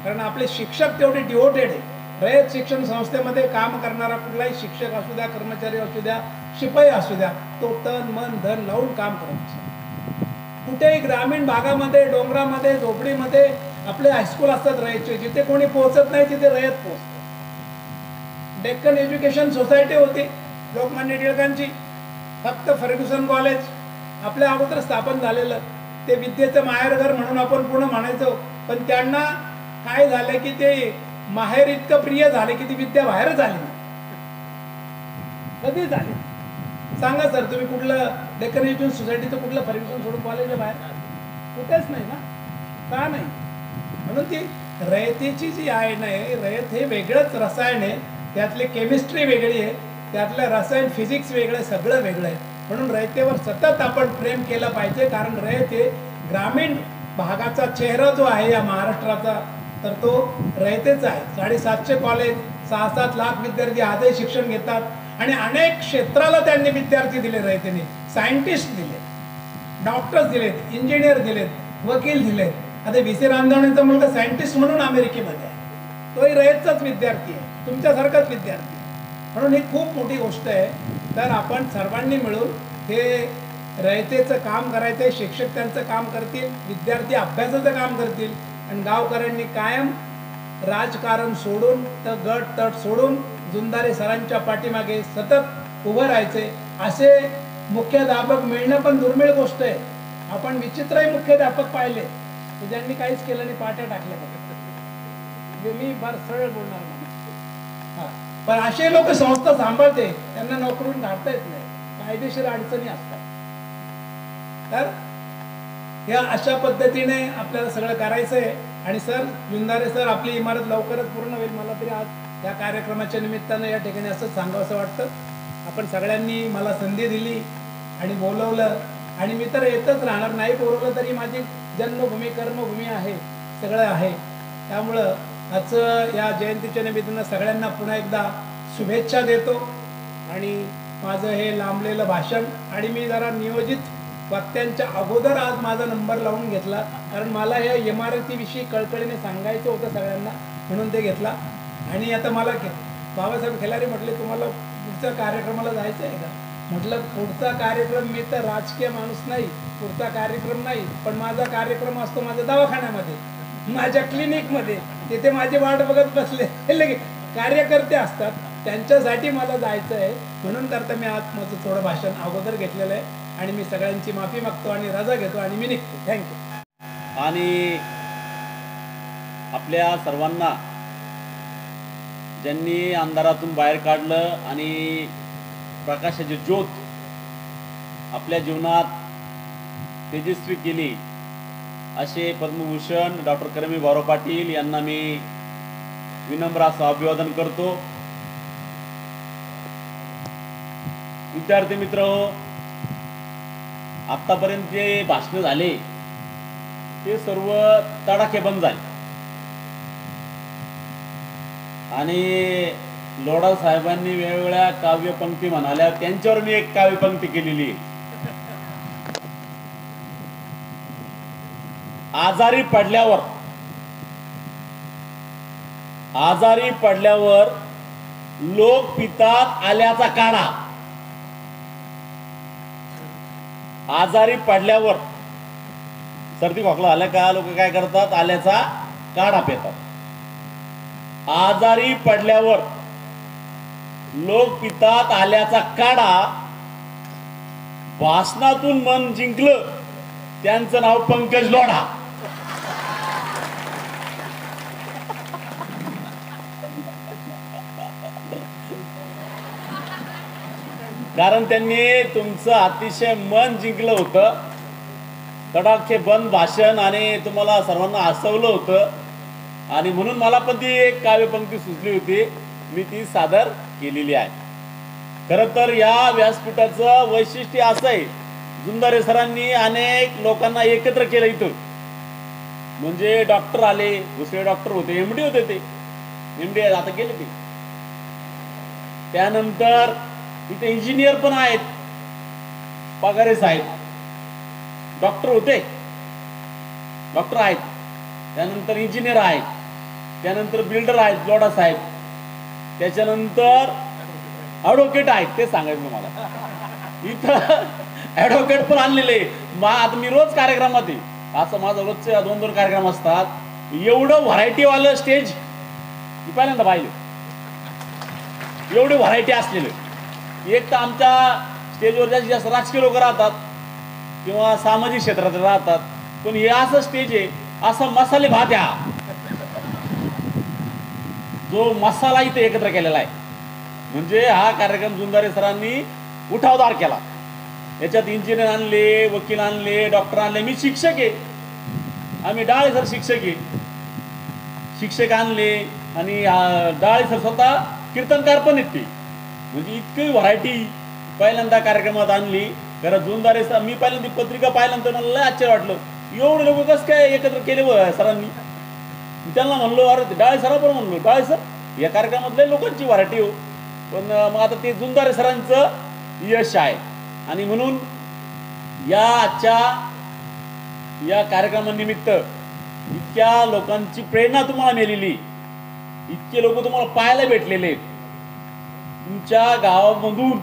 कारण आपले शिक्षक तेवढे डिवोटेड आहे. रयत शिक्षण संस्थेमध्ये काम करणारा कुठलाही शिक्षक असू द्या, कर्मचारी असू द्या, शिपाई असू द्या, तो तन मन धन लावून काम करत असतो. कुठेही ग्रामीण भागामध्ये, डोंगरामध्ये, झोपडीमध्ये आपले हायस्कूल असतात रयतचे, जिथे कोणी पोहोचत नाही तिथे रयत पोहोचतं. डेक्कन एज्युकेशन सोसायटी होती लोकमान्य टिळकांची, फक्त फर्ग्युसन कॉलेज आपल्या अगोदर स्थापन झालेलं, ते विद्येचं माहेरघर म्हणून आपण पूर्ण म्हणायचो. पण त्यांना काय झालं की ते माहेर इतकं प्रिय झाले की ती विद्या बाहेर झाली. कधी झाली सांगा सर तुम्ही, कुठलं डेक्कन एज्युकेशन सोसायटीचं कुठलं फर्ग्युसन सोडून कॉलेजला बाहेर कुठेच नाही ना, का नाही. म्हणून ती रयतेची जी आहे ना, रयत हे वेगळंच रसायन आहे, त्यातली केमिस्ट्री वेगळी आहे, त्यातलं रसायन फिजिक्स वेगळं, सगळं वेगळं आहे. म्हणून रयतेवर सतत आपण प्रेम केलं पाहिजे, कारण रयत हे ग्रामीण भागाचा चेहरा जो आहे या महाराष्ट्राचा, तर तो रयतेचा आहे. 750 कॉलेज, 6-7 लाख विद्यार्थी आजही शिक्षण घेतात आणि अनेक क्षेत्राला त्यांनी विद्यार्थी दिले रयतेने. सायंटिस्ट दिले, डॉक्टर्स दिलेत, इंजिनियर दिलेत, वकील दिलेत. आता VC रामदेवणींचा मुलगा सायंटिस्ट म्हणून अमेरिकेमध्ये आहे, तोही रयतचाच विद्यार्थी आहे, तुमच्यासारखाच विद्यार्थी. म्हणून ही खूप मोठी गोष्ट आहे. तर आपण सर्वांनी मिळून हे रयतेचं काम करायचं आहे. शिक्षक त्यांचं काम करतील, विद्यार्थी अभ्यासाचं काम करतील आणि गावकऱ्यांनी कायम राजकारण सोडून, तर गट तट सोडून जुंदारे सरांच्या पाठीमागे सतत उभं राहायचे. असे मुख्याध्यापक मिळणं पण दुर्मिळ गोष्ट आहे. आपण विचित्रही मुख्याध्यापक पाहिले की ज्यांनी काहीच केलं नाही, पाट्या टाकल्या फक्त. मी फार सरळ बोलणार नाही, पण असे लोक संस्था सांभाळते, त्यांना नोकरून काढता येत नाही, कायदेशीर अडचणी असतात. तर या अशा पद्धतीने आपल्याला सगळं करायचं आहे. आणि सर जुंदारे सर, आपली इमारत लवकरच पूर्ण होईल. मला तरी आज या कार्यक्रमाच्या निमित्तानं या ठिकाणी असं सांगावंसं वाटतं. आपण सगळ्यांनी मला संधी दिली आणि बोलवलं, आणि मी तर येतच राहणार, नाही बोलवलं तरी माझी जन्मभूमी कर्मभूमी आहे, सगळं आहे. त्यामुळं आजचं या जयंतीच्या निमित्तानं सगळ्यांना पुन्हा एकदा शुभेच्छा देतो. आणि माझं हे लांबलेलं भाषण आणि मी जरा नियोजित वक्त्यांच्या अगोदर आज माझा नंबर लावून घेतला, कारण मला या इमारतीविषयी कळकळीने सांगायचं होतं सगळ्यांना, म्हणून ते घेतला. आणि आता मला बाबासाहेब खिलारी म्हटले तुम्हाला पुढच्या कार्यक्रमाला जायचं आहे का? म्हटलं पुढचा कार्यक्रम, मी तर राजकीय माणूस नाही, पुढचा कार्यक्रम नाही, पण माझा कार्यक्रम असतो माझ्या दवाखान्यामध्ये, माझ्या क्लिनिकमध्ये, तिथे माझी वाट बघत बसले कार्यकर्ते असतात, त्यांच्यासाठी मला जायचं आहे. म्हणून करता मी आज माझं थोडं भाषण अगोदर घेतलेलं आहे आणि मी सगळ्यांची माफी मागतो आणि रजा घेतो आणि मी निघतो. थँक्यू. आणि आपल्या सर्वांना ज्यांनी अंधारातून बाहेर काढलं आणि प्रकाशाची ज्योत आपल्या जीवनात तेजस्वी केली, असे पद्मभूषण डॉक्टर कर्मवीर भाऊराव पाटील यांना मी विनम्र असं अभिवादन करतो. विद्यार्थी मित्र, आतापर्यंत जे भाषण झाले ते सर्व तडाखेबंद झाले आणि लोढा साहेबांनी वेगवेगळ्या काव्यपंक्ती म्हणाल्या, त्यांच्यावर मी एक काव्यपंक्ती केलेली आहे. आजारी पडल्यावर लोक पितात आल्याचा काढा. आजारी पडल्यावर सर्दी खोकला आल्या का लोक काय करतात? आल्याचा काढा पितात. आजारी पडल्यावर लोक पितात आल्याचा काढा. भाषणातून मन जिंकलं त्यांचं नाव पंकज लोढा. कारण त्यांनी तुमचं अतिशय मन जिंकलं होतं, तडाखे बंद भाषण आणि तुम्हाला सर्वांना हसवलं होतं. आणि म्हणून मला पण ती एक काव्यपंक्ती सुचली होती, मी ती सादर केलेली आहे. खरं तर या व्यासपीठाचं वैशिष्ट्य असं आहे, जुंदारे सरांनी अनेक लोकांना एकत्र केलं इथं. म्हणजे डॉक्टर आले, दुसरे डॉक्टर होते, MD होते, ते MD आता गेले ते. त्यानंतर इथे इंजिनियर पण आहेत, पगारे साहेब डॉक्टर होते, डॉक्टर आहेत. त्यानंतर इंजिनियर आहेत, त्यानंतर बिल्डर आहेत लोढा साहेब, त्याच्यानंतर ॲडव्होकेट आहेत. ते सांगायचं मला, इथं ॲडव्होकेट पण आणलेले. आता मी रोज कार्यक्रमात आहे, असं माझं रोजचे 2-2 कार्यक्रम असतात. एवढं व्हरायटीवालं स्टेज मी पहिल्यांदा पाहिलं, एवढी व्हरायटी असलेलं. एक तर आमच्या स्टेजवर जास्तीत जास्त राजकीय लोक राहतात किंवा सामाजिक क्षेत्रात राहतात, पण हे असं स्टेज आहे, असा मसाले भात आहे, जो मसाला इथे एकत्र केलेला आहे. म्हणजे हा कार्यक्रम जुंदारे सरांनी उठावदार केला. याच्यात इंजिनियर आणले, वकील आणले, डॉक्टर आणले. मी शिक्षक आहे, आम्ही डाळे सर शिक्षक आहे, शिक्षक आणले. आणि डाळे सर स्वतः कीर्तनकार पण आहेत ते. म्हणजे इतकी व्हरायटी पहिल्यांदा कार्यक्रमात आणली. खरं जुंदारे सर, मी पहिल्यांदा पत्रिका पाहिल्यानंतर मला लय आश्चर्य वाटलं, एवढे लोक कसं काय एकत्र केले सरांनी. मी त्यांना म्हणलो, अरे डाळे सरा पण म्हणलो, डाळे सर या कार्यक्रमात लय लोकांची व्हरायटी हो. पण मग आता ते जुंदारे सरांचं यश आहे. आणि म्हणून या आजच्या या कार्यक्रमानिमित्त इतक्या लोकांची प्रेरणा तुम्हाला मिळालेली, इतके लोक तुम्हाला पाहायला भेटलेले. तुमच्या गावामधून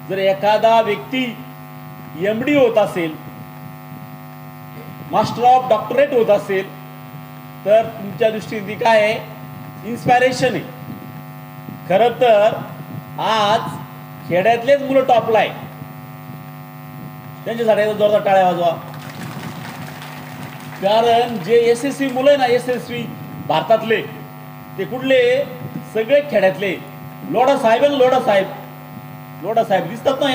जर एखादा व्यक्ती MD होत असेल, मास्टर ऑफ डॉक्टरेट होत असेल, तर तुमच्या दृष्टीने काय आहे? इन्स्पायरेशन आहे. खरं तर आज खेड्यातलेच मुलं टॉपला आहे, त्यांच्यासाठी जोरदार टाळ्या वाजवा. कारण जे SSV मुलं आहे ना, SSV भारतातले, ते कुठले? सगळे खेड्यातले. लोढा साहेब आणि लोढा साहेब दिसतात ना,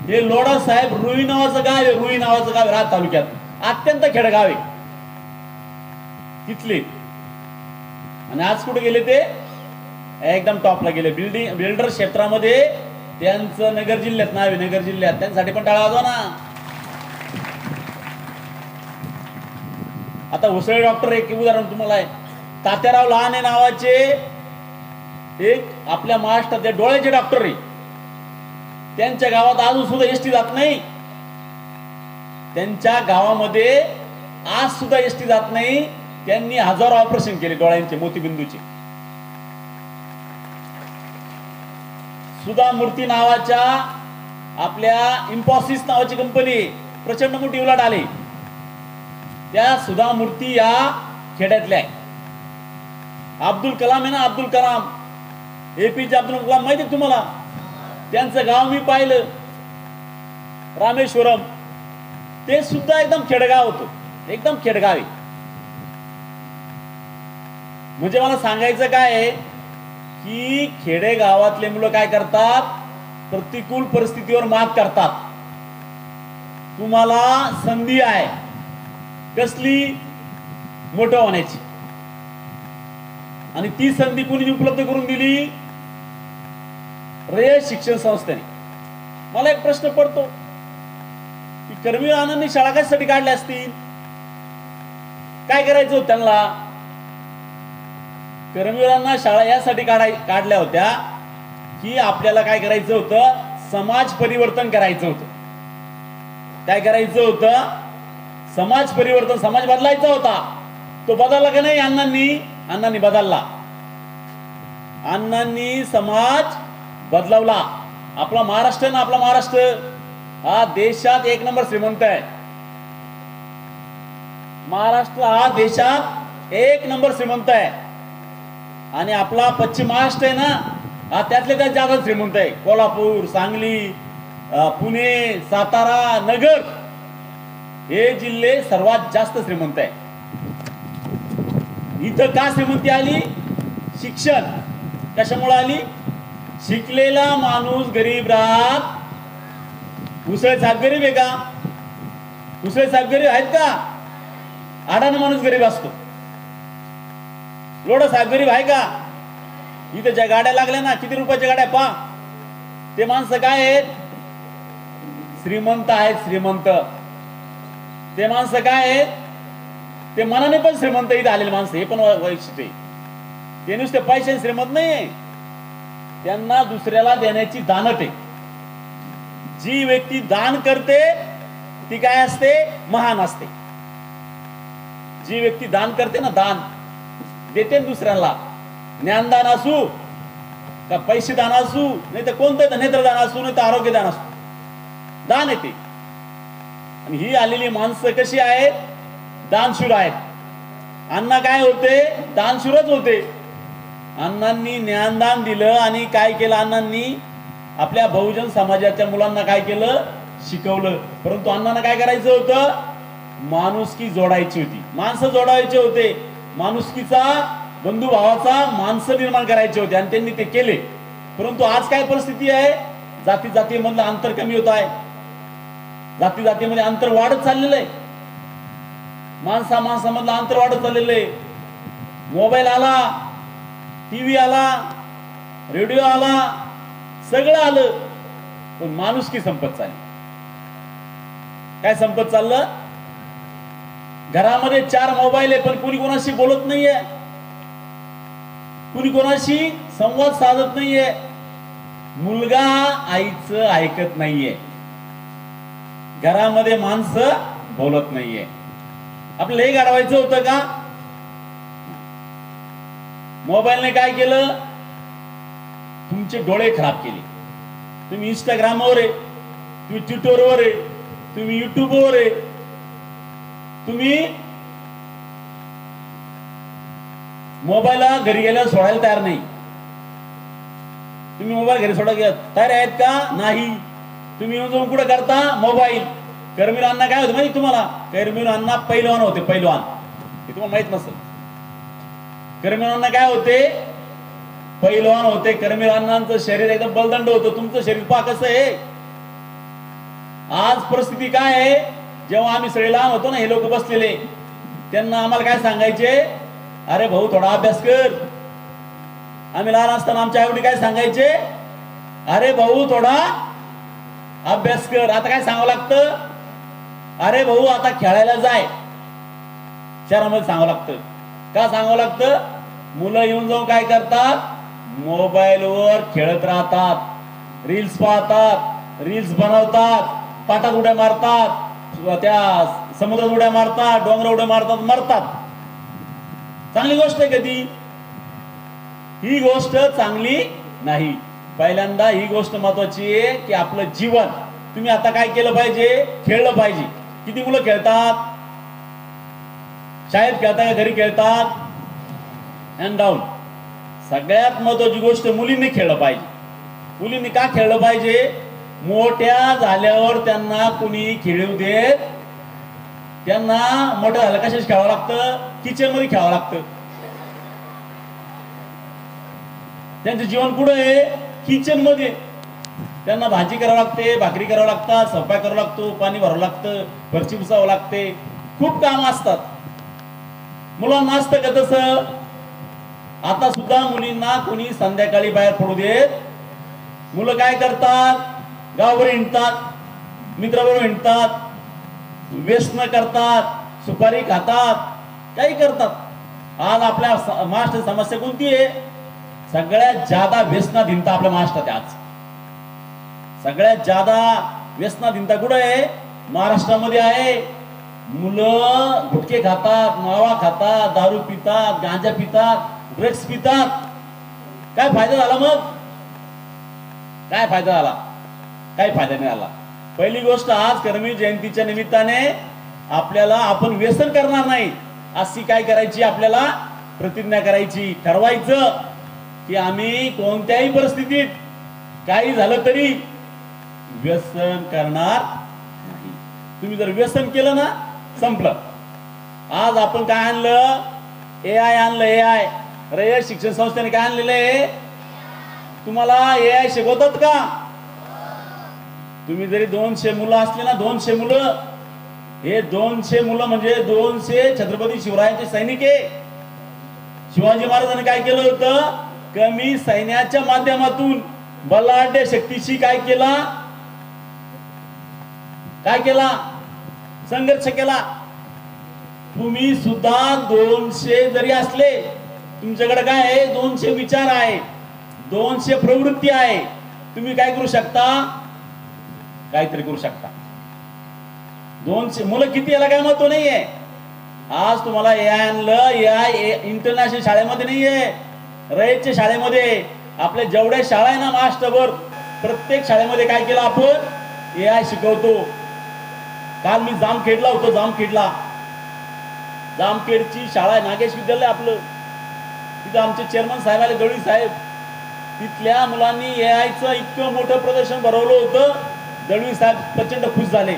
हे लोढा साहेब रुई नावाचं गाव आहे, रुई नावाचं गाव राहत तालुक्यात, अत्यंत खेडगाव आहे तिथले. आणि आज कुठे गेले? ते एकदम टॉपला गेले. बिल्डर क्षेत्रामध्ये त्यांचं नगर जिल्ह्यात नाव आहे, नगर जिल्ह्यात. त्यांच्यासाठी पण टाळा वाजवा ना. आता उसळे डॉक्टर एक उदाहरण तुम्हाला आहे. तात्याराव लहाने नावाचे एक आपल्या महाराष्ट्रातले डोळ्याचे डॉक्टर आहे. त्यांच्या गावात अजून सुद्धा एसटी जात नाही. त्यांच्या गावामध्ये आज सुद्धा एसटी जात नाही. त्यांनी हजारो ऑपरेशन केले डोळ्यांचे, मोतीबिंदूचे. सुधा मूर्ती नावाच्या आपल्या इन्फोसिस नावाची कंपनी प्रचंड मोठी उलाढाल आली. त्या सुधा मूर्ती या खेड्यातल्या आहे. अब्दुल कलाम आहे ना, अब्दुल कलाम, APJ अब्दुल कलाम माहिती आहे तुम्हाला? त्यांचं गाव मी पाहिलं, रामेश्वरम. ते सुद्धा एकदम खेडगाव होतं, एकदम खेडगाव आहे. म्हणजे मला सांगायचं काय आहे की खेडेगावातले मुलं काय करतात, प्रतिकूल परिस्थितीवर मात करतात. तुम्हाला संधी आहे कसली, मोठं होण्याची, आणि ती संधी कोणी उपलब्ध करून दिली? रयत शिक्षण संस्थेने. मला एक प्रश्न पडतो की कर्मवीर आनंदनी शाळा कशासाठी काढल्या असतील? काय करायचं होतं त्यांना? कर्मवीरांना शाळा यासाठी काढल्या होत्या की आपल्याला काय करायचं होतं, समाज परिवर्तन करायचं होतं. काय करायचं होतं? समाज परिवर्तन, समाज बदलायचा होता. तो बदलला का नाही? अण्णांनी बदलला. अण्णांनी समाज बदलवला. आपला महाराष्ट्र ना, आपला महाराष्ट्र हा देशात 1 नंबर श्रीमंत आहे. महाराष्ट्र हा देशात 1 नंबर श्रीमंत आहे. आणि आपला पश्चिम महाराष्ट्र आहे ना, हा त्यातले त्यात जास्त श्रीमंत आहे. कोल्हापूर, सांगली, पुणे, सातारा, नगर हे जिल्हे सर्वात जास्त श्रीमंत आहे. इथं का श्रीमंती आली? शिक्षण. कशामुळे आली? शिकलेला माणूस गरीब राहत. उसळे साहेब गरीब आहे का? उसळे साहेब गरीब आहेत का? अडाणी माणूस गरीब असतो. लोढा साहेब गरीब आहे का? इथे ज्या गाड्या लागल्या ना, किती रुपयाच्या गाड्या पहा, ते माणसं काय आहेत? श्रीमंत आहेत. श्रीमंत ते माणसं काय आहेत? ते मनाने पण श्रीमंत इथे आलेले माणसं. हे पण वैशिष्ट्य आहे. ते नुसते पैशाने श्रीमंत नाही, त्यांना दुसऱ्याला देण्याची दानत आहे. जी व्यक्ती दान करते ती काय असते? महान असते. जी व्यक्ती दान करते ना, दान देते दुसऱ्याला, ज्ञानदान असू का पैसे दान असू, नाही तर कोणतं नेत्रदान असू, नाही तर आरोग्यदान असू, दान येते. आणि ही आलेली माणसं कशी आहेत? दानशूर आहेत. अण्णा काय होते? दानशूरच होते. अण्णांनी ज्ञानदान दिलं आणि काय केलं? अण्णांनी आपल्या बहुजन समाजाच्या मुलांना काय केलं? शिकवलं. परंतु अण्णांना काय करायचं होतं? माणुसकी जोडायची होती, माणसं जोडायचे होते. माणुसकीचा, बंधुभावाचा माणसं निर्माण करायचे होते आणि त्यांनी ते केले. परंतु आज काय परिस्थिती आहे? जाती जातीमधलं अंतर कमी होत आहे. जाती जातीमध्ये अंतर वाढत चाललेलं आहे. माणसामधलं अंतर वाढत चाललेलं आहे. मोबाईल आला, TV आला, रेडिओ आला, सगळं आलं, पण माणुसकी संपत चालली. काय संपत चाललं? घरामध्ये 4 मोबाईल आहे, पण कुणी कोणाशी बोलत नाहीये, कुणी कोणाशी संवाद साधत नाहीये. मुलगा आईचं ऐकत नाहीये. घरामध्ये माणसं बोलत नाहीये. आपल्याला हे गाडवायचं होतं का? मोबाईलने काय केलं? तुमचे डोळे खराब केले. तुम्ही इंस्टाग्रामवर आहे, तुम्ही ट्विटरवर आहे, तुम्ही युट्यूबवर आहे, तुम्ही मोबाईलला घरी गेल्यावर सोडायला तयार नाही. तुम्ही मोबाईल घरी सोडायला तयार आहेत का? नाही. तुम्ही येऊन कुठं करता? मोबाईल. कर्मवीर अण्णा काय होते माहिती तुम्हाला? कर्मवीर अण्णा पैलवान होते. पैलवान हे तुम्हाला माहित नसेल. कर्मवीर अण्णा काय होते? पैलवान होते. कर्मवीर अण्णांचं शरीर एकदम बलदंड होतं. तुमचं शरीर पहा कसं आहे. आज परिस्थिती काय आहे? जेव्हा आम्ही सगळे लहान होतो ना, हे लोक बसलेले, त्यांना आम्हाला काय सांगायचे? अरे भाऊ थोडा अभ्यास कर. आम्ही लहान असताना आमच्या आईवडील काय सांगायचे? अरे भाऊ थोडा अभ्यास कर. आता काय सांगावं लागतं? अरे भाऊ आता खेळायला जाय. शहरामध्ये सांगावं लागतं. का सांगावं लागतं? मुलं येऊन जाऊन काय करतात? मोबाईलवर खेळत राहतात, रील्स पाहतात, रील्स बनवतात, पाटात उड्या मारतात, त्या समुद्रात उड्या मारतात, डोंगर उड्या मारतात, मरतात. चांगली गोष्ट आहे कधी? ही गोष्ट चांगली नाही. पहिल्यांदा ही गोष्ट महत्वाची आहे की आपलं जीवन तुम्ही आता काय केलं पाहिजे? खेळलं पाहिजे. किती मुलं खेळतात? शाळेत खेळतात का घरी खेळतात? Hand down. सगळ्यात महत्वाची गोष्ट मुलींनी खेळलं पाहिजे. मुलींनी का खेळलं पाहिजे? मोठ्या झाल्यावर त्यांना कुणी खेळू देत. त्यांना मोठं झालं कशाच खेळावं लागतं? किचन मध्ये खेळावं लागतं. त्यांचं जीवन कुठं आहे? किचन मध्ये. त्यांना भाजी करावं लागते, भाकरी करावं लागतात, स्वयंपाक करावं लागतो, पाणी भरावं लागतं, फरची पुसावं लागते, खूप काम असतात. मुलांना असतं का तसं? आता सुद्धा मुलींना कोणी संध्याकाळी बाहेर पडू देत. मुलं काय करतात? गावावर हिंडतात, मित्राबरोबर हिंडतात, व्यसन करतात, सुपारी खातात, काही करतात. आज आपल्या महाराष्ट्रात समस्या कोणती आहे? सगळ्यात जादा व्यसनात हिंडता आपल्या महाराष्ट्रात. आज सगळ्यात जादा व्यसनात हिंडता कुठं आहे? महाराष्ट्रामध्ये आहे. मुलं गुटखे खातात, मावा खातात, दारू पितात, गांजा पितात, ड्रग्स पितात. काय फायदा झाला मग? काय फायदा झाला? काही फायदा नाही झाला. पहिली गोष्ट, आज कर्मवीर जयंतीच्या निमित्ताने आपल्याला आपण व्यसन करणार नाही अशी काय करायची? आपल्याला प्रतिज्ञा करायची, ठरवायचं की आम्ही कोणत्याही परिस्थितीत काही झालं तरी व्यसन करणार नाही. तुम्ही जर व्यसन केलं ना, संपलं. आज आपण काय आणलं? AI आणलं. AI रयत शिक्षण संस्थेने काय आणलेलं आहे? तुम्हाला AI शिकवतात का? तुम्ही जरी 200 मुलं असले ना, 200 मुलं, हे 200 मुलं म्हणजे 200 छत्रपती शिवरायांचे सैनिक आहे. शिवाजी महाराजांनी काय केलं होतं? कमी सैन्याच्या माध्यमातून बलाढ्य शक्तीशी काय केला? काय केला? संघर्ष केला. तुम्ही सुद्धा 200 जरी असले, तुमच्याकडे काय आहे? 200 विचार आहे, 200 प्रवृत्ती आहे. तुम्ही काय करू शकता? काहीतरी करू शकता. 200 मुलं किती याला काय महत्व नाहीये. आज तुम्हाला AI आणलं. AI इंटरनॅशनल शाळेमध्ये नाहीये, रयतच्या शाळेमध्ये. आपल्या जेवढ्या शाळा आहे ना महाराष्ट्रभर, प्रत्येक शाळेमध्ये काय केलं आपण? AI शिकवतो. काल मी जामखेडला होतो. जामखेडची शाळा आहे, नागेश विद्यालय आपलं. तिथं आमचे चेअरमन साहेब आले, दळवी साहेब. तिथल्या मुलांनी AIचं इतकं मोठं प्रदर्शन भरवलं होतं. दळवी साहेब प्रचंड खुश झाले.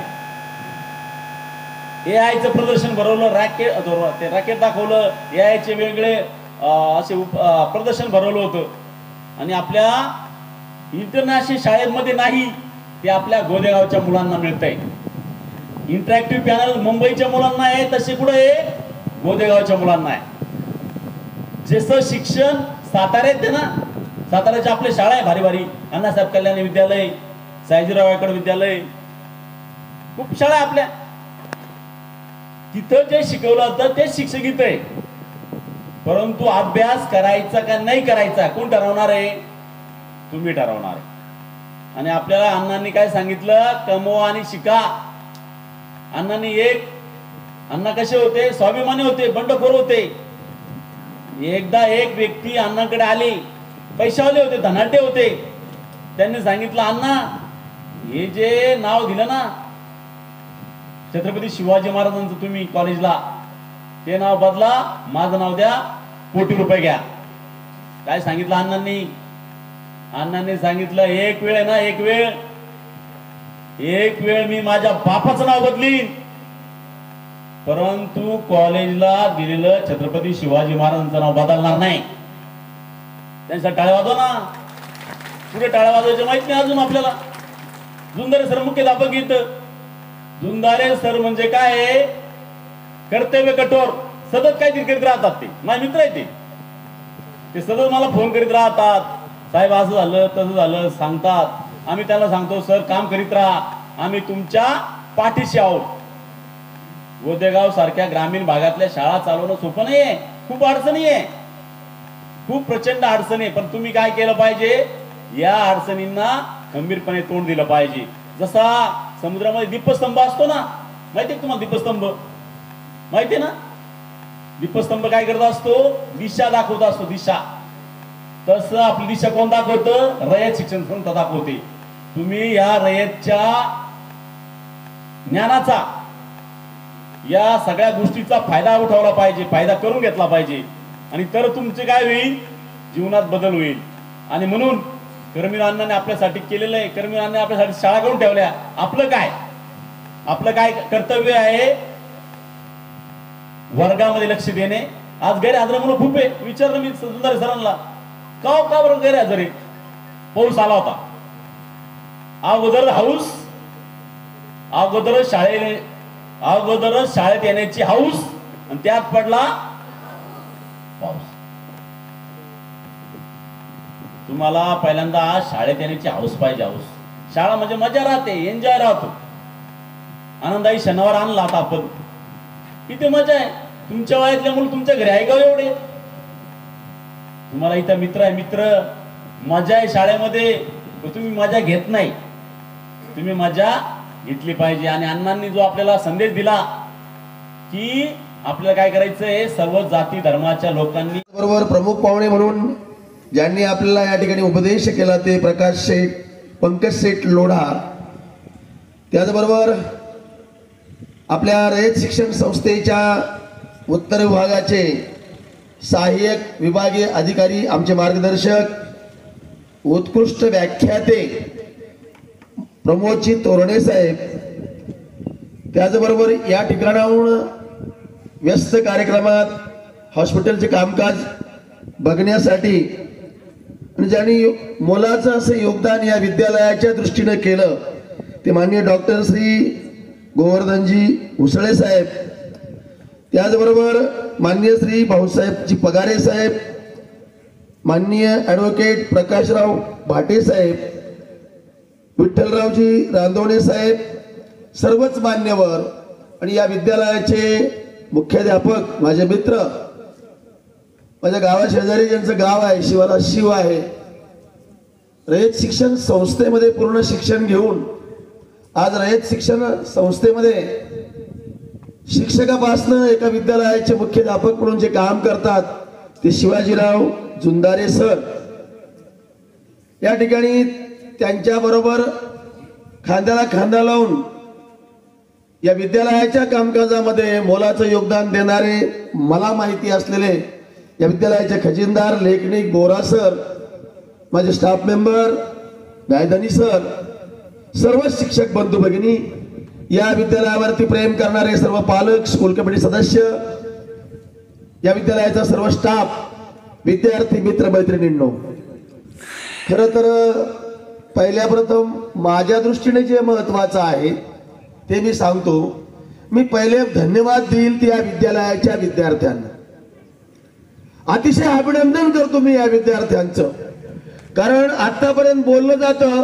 AIचं प्रदर्शन भरवलं, रॅकेट दाखवलं, AIचे वेगळे असे प्रदर्शन भरवलं होतं. आणि आपल्या इंटरनॅशनल शाळेमध्ये नाही, ते आपल्या गोदेगावच्या मुलांना मिळतंय. इंटरॅक्टिव्ह पॅनल मुंबईच्या मुलांना आहे, तसे कुठे आहे? गोदेगावच्या मुलांना आहे. जसं शिक्षण साताऱ्यात आहे ना, साताऱ्याच्या आपल्या शाळा आहे भारी भारी, अण्णासाहेब कल्याणी विद्यालय, सयाजीराव आयकड विद्यालय, खूप शाळा आपल्या. तिथं जे शिकवलं होतं तेच शिक्षक इथं आहे. परंतु अभ्यास करायचा का नाही करायचा कोण ठरवणार आहे? तुम्ही ठरवणार आहे. आणि आपल्याला अण्णांनी काय सांगितलं? कमवा आणि शिका. अण्णा कसे होते? स्वाभिमानी होते, बंडखोर होते. एकदा एक व्यक्ती अण्णांकडे आली, पैशावाले होते, धनाढ्य होते. त्यांनी सांगितलं, अण्णा हे जे नाव दिलं ना छत्रपती शिवाजी महाराजांचं तुम्ही कॉलेजला, ते नाव बदला, माझं नाव द्या, कोटी रुपये घ्या. काय सांगितलं अण्णांनी? अण्णांनी सांगितलं, एक वेळ आहे ना, एक वेळ मी माझ्या बापाचं नाव बदलीन, परंतु कॉलेजला दिलेलं छत्रपती शिवाजी महाराजांचं नाव बदलणार नाही. त्यांचा टाळ्या वाजवा ना. पुढे टाळ्या वाजवायचं माहित नाही अजून आपल्याला. जुंदारे सर मुख्याध्यापक इथं. जुंदारे सर म्हणजे काय? कर्तव्य कठोर, सतत काहीतरी करीत राहतात. ते माझे मित्र आहे. ते सतत मला फोन करीत राहतात, साहेब असं झालं तसं झालं सांगतात. आम्ही त्याला सांगतो, सर काम करीत राहा, आम्ही तुमच्या पाठीशी आहोत. गोदेगाव सारख्या ग्रामीण भागातल्या शाळा चालवणं सोपं नाहीये, खूप अडचणी आहे, खूप प्रचंड अडचणी आहे. पण तुम्ही काय केलं पाहिजे, या अडचणींना खंबीरपणे तोंड दिलं पाहिजे. जसा समुद्रामध्ये दीपस्तंभ असतो ना, माहिती आहे तुम्हाला दीपस्तंभ, माहिती आहे ना? दीपस्तंभ काय करत असतो, दिशा दाखवत असतो, दिशा. तसं आपली दिशा कोण दाखवतं, रयत शिक्षण संस्था दाखवते. तुम्ही या रयतच्या ज्ञानाचा, या सगळ्या गोष्टीचा फायदा उठवला पाहिजे, फायदा करून घेतला पाहिजे, आणि तर तुमचे काय होईल, जीवनात बदल होईल. आणि म्हणून कर्मवीर अण्णांनी आपल्यासाठी केलेलं आहे, कर्मवीर अण्णांनी आपल्यासाठी शाळा करून ठेवल्या. आपलं काय कर्तव्य आहे, वर्गामध्ये लक्ष देणे. आज गैरहजर मुलं खूप आहे. विचारलं मी जुंदारे सरांना, का बरं गैरहजर आहे? पाऊस आला होता, अगोदर हाऊस, अगोदर शाळेत येण्याची हाऊस, आणि त्यात पडला पाऊस. तुम्हाला पहिल्यांदा शाळेत येण्याची हाऊस पाहिजे. हाऊस, शाळा म्हणजे मजा राहते, एन्जॉय राहतो, आनंदाई शनिवार आणला आता आपण, किती मजा आहे. तुमच्या वयातल्या मुलं तुमच्या घरी आहे का एवढे? तुम्हाला इथं मित्र आहे, मित्र, मजा आहे शाळेमध्ये, तुम्ही मजा घेत नाही. तुम्ही मजा घेतली पाहिजे. आणि अण्णांनी जो आपल्याला संदेश दिला की आपल्याला काय करायचंय, सर्व जाती धर्माच्या लोकांनी बरोबर प्रमुख पाहुणे म्हणून ज्यांनी आपल्याला या ठिकाणी उपदेश केला ते प्रकाश शेठ, पंकज शेठ लोढा. त्याचबरोबर आपल्या रयत शिक्षण संस्थेच्या उत्तर विभागाचे सहाय्यक विभागीय अधिकारी, आमचे मार्गदर्शक, उत्कृष्ट व्याख्याते प्रमोदजी तोरणे साहेब. त्याचबरोबर या ठिकाणाहून व्यस्त कार्यक्रमात हॉस्पिटलचे कामकाज बघण्यासाठी आणि ज्यांनी मोलाचं असं योगदान या विद्यालयाच्या दृष्टीने केलं ते माननीय डॉक्टर श्री गोवर्धनजी उसळे साहेब. त्याचबरोबर माननीय श्री भाऊसाहेबजी पगारे साहेब, माननीय ॲडव्होकेट प्रकाशराव भाटे साहेब, विठ्ठलरावजी रांदोणे साहेब, सर्वच मान्यवर आणि या विद्यालयाचे मुख्याध्यापक, माझे मित्र, माझ्या गावाशेजारी ज्यांचं गाव आहे, शिवाला शिव आहे, रयत शिक्षण संस्थेमध्ये पूर्ण शिक्षण घेऊन आज रयत शिक्षण संस्थेमध्ये शिक्षकापासून एका विद्यालयाचे मुख्याध्यापक म्हणून जे काम करतात ते शिवाजीराव जुंदारे सर. या ठिकाणी त्यांच्या बरोबर खांद्याला खांदा लावून या विद्यालयाच्या कामकाजामध्ये मोलाचं योगदान देणारे, मला माहिती असलेले या विद्यालयाचे खजिनदार लेखनिक बोरा सर, माझे स्टाफ मेंबर गायधनी सर, सर्व शिक्षक बंधू भगिनी, या विद्यालयावरती प्रेम करणारे सर्व पालक, स्कूल कमिटी सदस्य, या विद्यालयाचा सर्व स्टाफ, विद्यार्थी मित्र मैत्रिणींनो, खरं तर पहिल्या प्रथम माझ्या दृष्टीने जे महत्वाचं आहे ते मी सांगतो. मी पहिले धन्यवाद देईल त्या विद्यालयाच्या विद्यार्थ्यांना. अतिशय अभिनंदन करतो मी या विद्यार्थ्यांचं. कारण आतापर्यंत बोललं जातं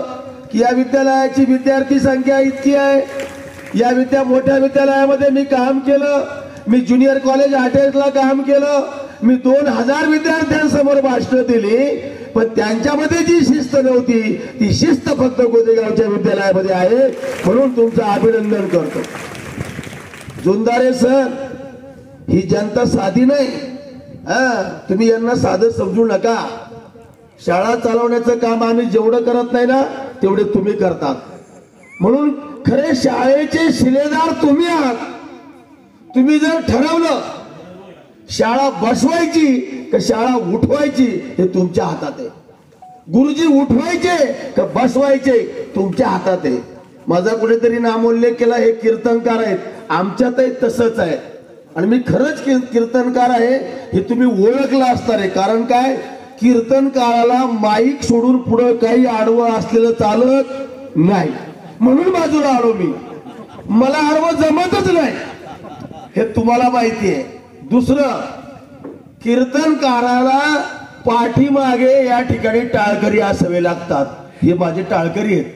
की या विद्यालयाची विद्यार्थी संख्या इतकी आहे. या मोठ्या विद्यालयामध्ये मी काम केलं, मी ज्युनियर कॉलेज आर्टिस्टला काम केलं, मी 2000 विद्यार्थ्यांसमोर भाषण दिली, पण त्यांच्यामध्ये जी शिस्त नव्हती ती शिस्त फक्त गोदेगावच्या विद्यालयामध्ये आहे. म्हणून तुमचं अभिनंदन करतो. जुंदारे सर, ही जनता साधी नाही, तुम्ही यांना साधं समजू नका. शाळा चालवण्याचं काम आम्ही जेवढं करत नाही ना तेवढे तुम्ही करतात. म्हणून खरे शाळेचे शिलेदार तुम्ही आहात. तुम्ही जर ठरवलं शाळा बसवायची का शाळा उठवायची हे तुमच्या हातात आहे. गुरुजी उठवायचे का बसवायचे तुमच्या हातात आहे. माझा कुठेतरी नामोल्लेख केला, हे कीर्तनकार आहेत, आमच्यातही तसंच आहे. आणि मी खरंच कीर्तनकार आहे हे तुम्ही ओळखलं असणार आहे. कारण काय, कीर्तनकाराला माईक सोडून पुढं काही आडवं असलेलं चालत नाही. म्हणून बाजूला आलो मी. मला आडवं जमतच नाही, हे तुम्हाला माहिती आहे. दुसरं, कीर्तनकाराला पाठीमागे या ठिकाणी टाळकरी असावे लागतात. हे माझे टाळकरी आहेत,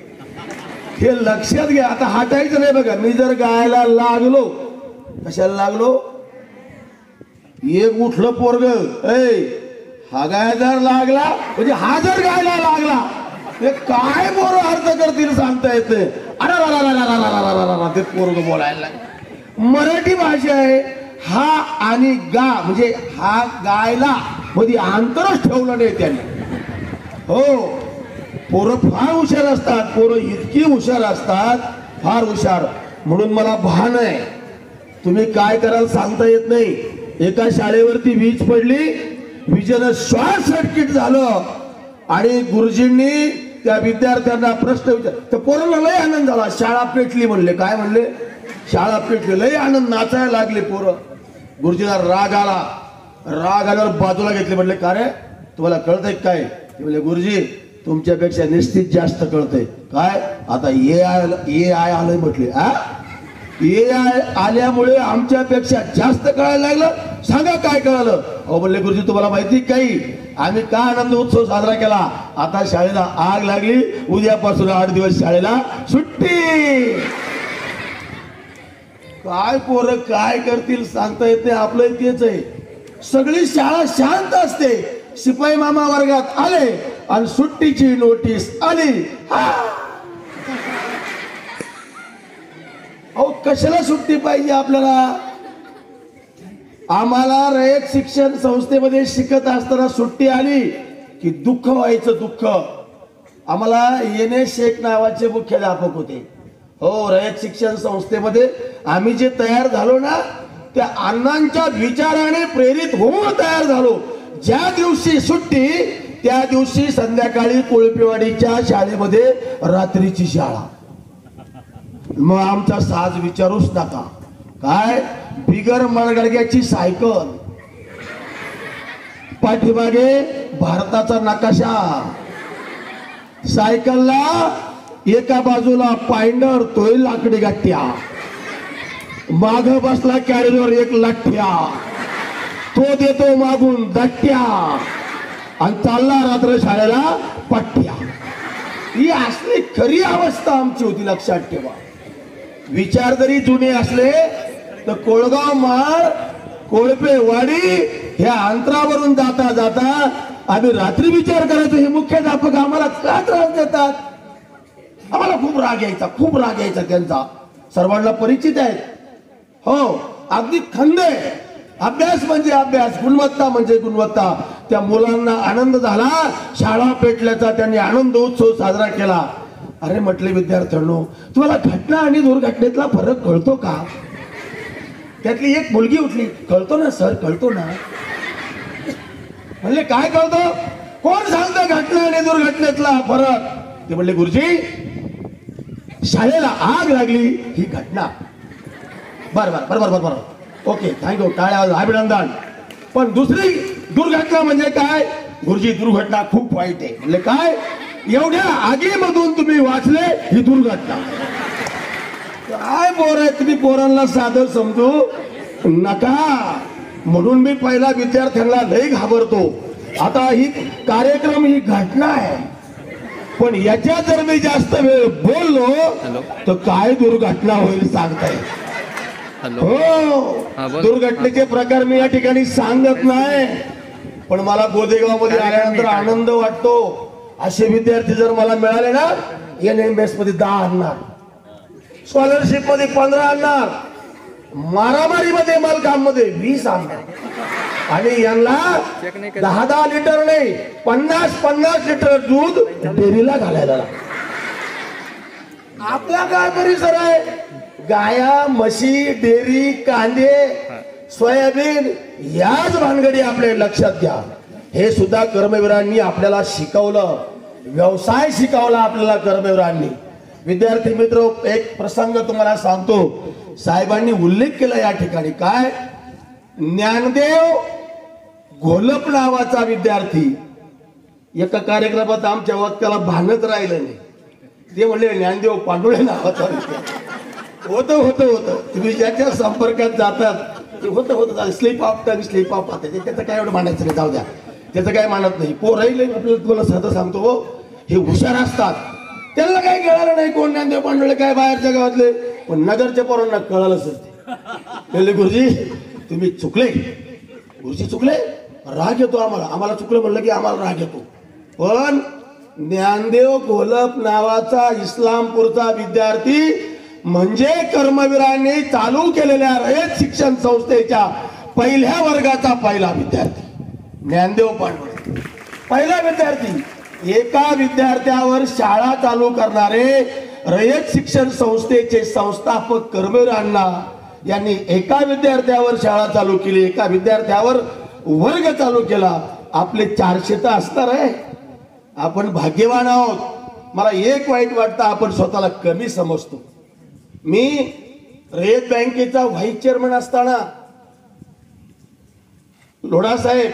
हे लक्षात घ्या. आता हटायचं नाही बघा. मी जर गायला लागलो कशाला लागलो? एक उठलं पोरग, हा गाय जर लागला म्हणजे हा जर गायला लागला ते काय पोरं अर्थ करतील सांगता येते. अरे ते पोरग बोलायला लागले. मराठी भाषा आहे हा आणि गा म्हणजे हा गायला मध्ये अंतरच ठेवलं नाही त्याने. हो, पोरं फार हुशार असतात, पोरं इतकी हुशार असतात, फार हुशार. म्हणून मला भान आहे, तुम्ही काय कराल सांगता येत नाही. एका शाळेवरती वीज पडली, विजेनं शॉर्ट सर्किट झालं आणि गुरुजींनी त्या विद्यार्थ्यांना प्रश्न विचार. त्या पोराला लय आनंद झाला, शाळा पेटली म्हणले. काय म्हणले? शाळा पेटली. लय आनंद, नाचायला लागले पोरं. गुरुजीला राग आला. राग आल्यावर बाजूला घेतले. म्हणले का रे, तुम्हाला कळतंय काय? ते म्हणले गुरुजी तुमच्यापेक्षा निश्चित जास्त कळतंय. काय? आता ए आय आलंय म्हटले. AI आल्यामुळे आमच्यापेक्षा जास्त कळायला लागलं. सांगा काय कळालं? अहो म्हणले गुरुजी तुम्हाला माहिती काही, आम्ही का आनंद उत्सव साजरा केला? आता शाळेला आग लागली, उद्यापासून 8 दिवस शाळेला सुट्टी. काय पोरं काय करतील सांगता येत नाही. आपलं तेच आहे, सगळी शाळा शांत असते. शिपाई मामा वर्गात आले आणि सुट्टीची नोटीस आली. अहो कशाला सुट्टी पाहिजे आपल्याला? आम्हाला रयत शिक्षण संस्थेमध्ये शिकत असताना सुट्टी आली की दुःख व्हायचं, दुःख. आम्हाला येणे शेख नावाचे मुख्याध्यापक होते. हो, रयत शिक्षण संस्थेमध्ये आम्ही जे तयार झालो ना, त्या अण्णांच्या विचाराने प्रेरित होऊन तयार झालो. ज्या दिवशी सुट्टी त्या दिवशी संध्याकाळी कोळपेवाडीच्या शाळेमध्ये रात्रीची शाळा. मग आमचा साज विचारूच नका. काय? बिगर मळगडग्याची सायकल, पाठीमागे भारताचा नकाशा, सायकलला एका बाजूला पायंडर तोय लाकडी गाठ्या, माग बसला कॅरीवर एक लाठ्या, तो देतो मागून दाट्या आणि चालला रात्र शाळेला पट्ट्या. ही असली खरी अवस्था आमची होती, लक्षात ठेवा. विचार जरी जुने असले तर कोळगाव माळ, कोळपेवाडी ह्या अंतरावरून जाता जाता आम्ही रात्री विचार करायचो, हे मुख्याध्यापक आम्हाला का त्रास देतात? आम्हाला खूप राग यायचा, खूप राग यायचा त्यांचा. सर्वांना परिचित आहेत. हो, अगदी खंद आहे. अभ्यास म्हणजे अभ्यास, गुणवत्ता म्हणजे गुणवत्ता. त्या मुलांना आनंद झाला, शाळा पेटल्याचा त्यांनी आनंद उत्सव साजरा केला. अरे म्हटले विद्यार्थ्यांनो, तुम्हाला घटना आणि दुर्घटनेतला फरक कळतो का? त्यातली एक मुलगी उठली, कळतो ना सर, कळतो ना. म्हणले काय कळतो? कोण सांगतं घटना आणि दुर्घटनेतला फरक? ते म्हणले गुरुजी शाळेला आग लागली ही घटना. बरोबर बरोबर बरोबर, ओके, थँक्यू, टाळ्या अभिनंदन. पण दुसरी दुर्घटना म्हणजे काय? गुरुजी दुर्घटना खूप वाईट आहे. म्हणजे काय? एवढ्या आगीमधून तुम्ही वाचले, ही दुर्घटना. काय पोर आहे तुम्ही, पोरांना साधं समजू नका. म्हणून मी पहिला विद्यार्थ्यांना लय घाबरतो. आता ही कार्यक्रम ही घटना आहे, पण याच्यात जर मी जास्त वेळ बोललो तर काय दुर्घटना होईल सांगताय. हो, दुर्घटनेचे प्रकार मी या ठिकाणी सांगत नाही, पण मला गोदेगाव मध्ये आल्यानंतर आनंद वाटतो. असे विद्यार्थी जर मला मिळाले ना, NMS मध्ये 10 आणणार, स्कॉलरशिप मध्ये 15 आणणार, मारामारीमध्ये मलकामध्ये 20 आणणार. आणि यांना 10-10 लिटर नाही, 50-50 लिटर दूध डेअरीला घालायला. आपला काय परिसर आहे? गाया, म्हशी, डेअरी, कांदे, सोयाबीन, याच भानगडी आपल्या लक्षात घ्या. हे सुद्धा कर्मवीरांनी आपल्याला शिकवलं, व्यवसाय शिकवला आपल्याला कर्मवीरांनी. विद्यार्थी मित्र, एक प्रसंग तुम्हाला सांगतो. साहेबांनी उल्लेख केला या ठिकाणी. काय? ज्ञानदेव घोलप नावाचा विद्यार्थी एका कार्यक्रमात आमच्या वक्त्याला भानच राहिलं नाही. ते म्हणले ज्ञानदेव पांडुळे नावाचा होतं होतं होतं. तुम्ही ज्याच्या संपर्कात जातात ते होतं होतं, slip of tongue, slip of हात, त्याचं काय एवढं मानायचं नाही, जाऊ द्या, त्याचं काय मानत नाही. पोराईले आपल्याला तुम्हाला साधं सांगतो, हे हुशार असतात, त्यांना काही कळालं नाही कोण ज्ञानदेव पांडुळे काय बाहेरच्या गावातले, पण नगरच्या पोरांना कळालंच असते. म्हणले गुरुजी तुम्ही चुकले, गुरुजी चुकले, राग येतो आम्हाला चुकलं म्हणलं की आम्हाला राग येतो. पण ज्ञानदेव घोलप नावाचा इस्लामपूरचा विद्यार्थी म्हणजे कर्मवीरांनी चालू केलेल्या रयत शिक्षण संस्थेच्या पहिल्या वर्गाचा पहिला विद्यार्थी ज्ञानदेव पांडुळे, पहिला विद्यार्थी. एका विद्यार्थ्यावर शाळा चालू करणारे रयत शिक्षण संस्थेचे संस्थापक कर्मवीर अण्णा यांनी एका विद्यार्थ्यावर शाळा चालू केली, एका विद्यार्थ्यावर वर्ग चालू केला. आपले 400 तर असणार आहे. आपण भाग्यवान आहोत. मला एक वाईट वाटतं, आपण स्वतःला कमी समजतो. मी रयत बँकेचा व्हाईस चेअरमन असताना लोढासाहेब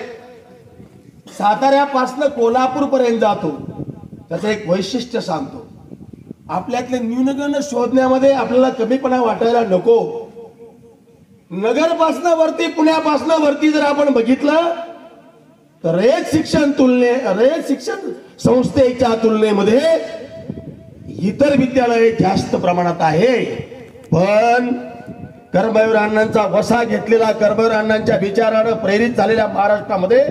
साताऱ्यापासून कोल्हापूर पर्यंत जातो. त्याचं एक वैशिष्ट्य सांगतो. आपल्यातले न्यूनगंड शोधण्यामध्ये आपल्याला कमीपणा वाटायला नको. नगरपासून वरती, पुण्यापासून वरती जर आपण बघितलं तर रयत शिक्षण संस्थेच्या तुलनेमध्ये इतर विद्यालय जास्त प्रमाणात आहे. पण कर्मवीर अण्णांचा वसा घेतलेला, कर्मवीर अण्णांच्या विचारानं प्रेरित झालेल्या महाराष्ट्रामध्ये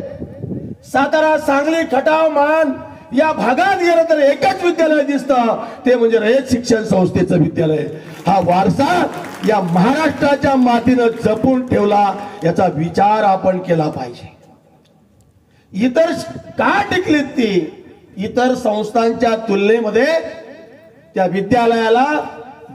सातारा, सांगली, खटाव, मान या भागात गेलं तर एकच विद्यालय दिसतं, ते म्हणजे रयत शिक्षण संस्थेचं विद्यालय. हा वारसा या महाराष्ट्राच्या मातीनं जपून ठेवला, याचा विचार आपण केला पाहिजे. इतर का टिकलीत ती? इतर संस्थांच्या तुलनेमध्ये त्या विद्यालयाला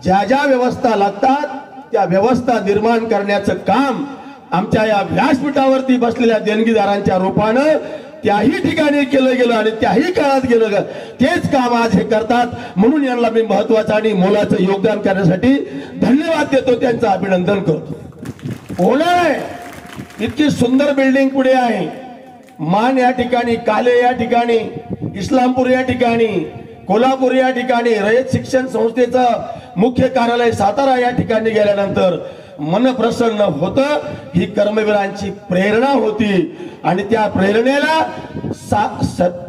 ज्या ज्या व्यवस्था लागतात त्या व्यवस्था निर्माण करण्याचं काम आमच्या या व्यासपीठावरती बसलेल्या देणगीदारांच्या रूपानं त्याही ठिकाणी केलं गेलं आणि त्याही काळात गेलं. तेच काम आज हे करतात. म्हणून यांना मी महत्वाचं आणि मोलाचं योगदान करण्यासाठी धन्यवाद देतो, त्यांचं अभिनंदन करतो. होणार आहे इतकी सुंदर बिल्डिंग पुढे आहे. मान या ठिकाणी, काले या ठिकाणी, इस्लामपूर या ठिकाणी, कोल्हापूर या ठिकाणी, रयत शिक्षण संस्थेचं मुख्य कार्यालय सातारा या ठिकाणी गेल्यानंतर मन प्रसन्न होतं. ही कर्मवीरांची प्रेरणा होती आणि त्या प्रेरणेला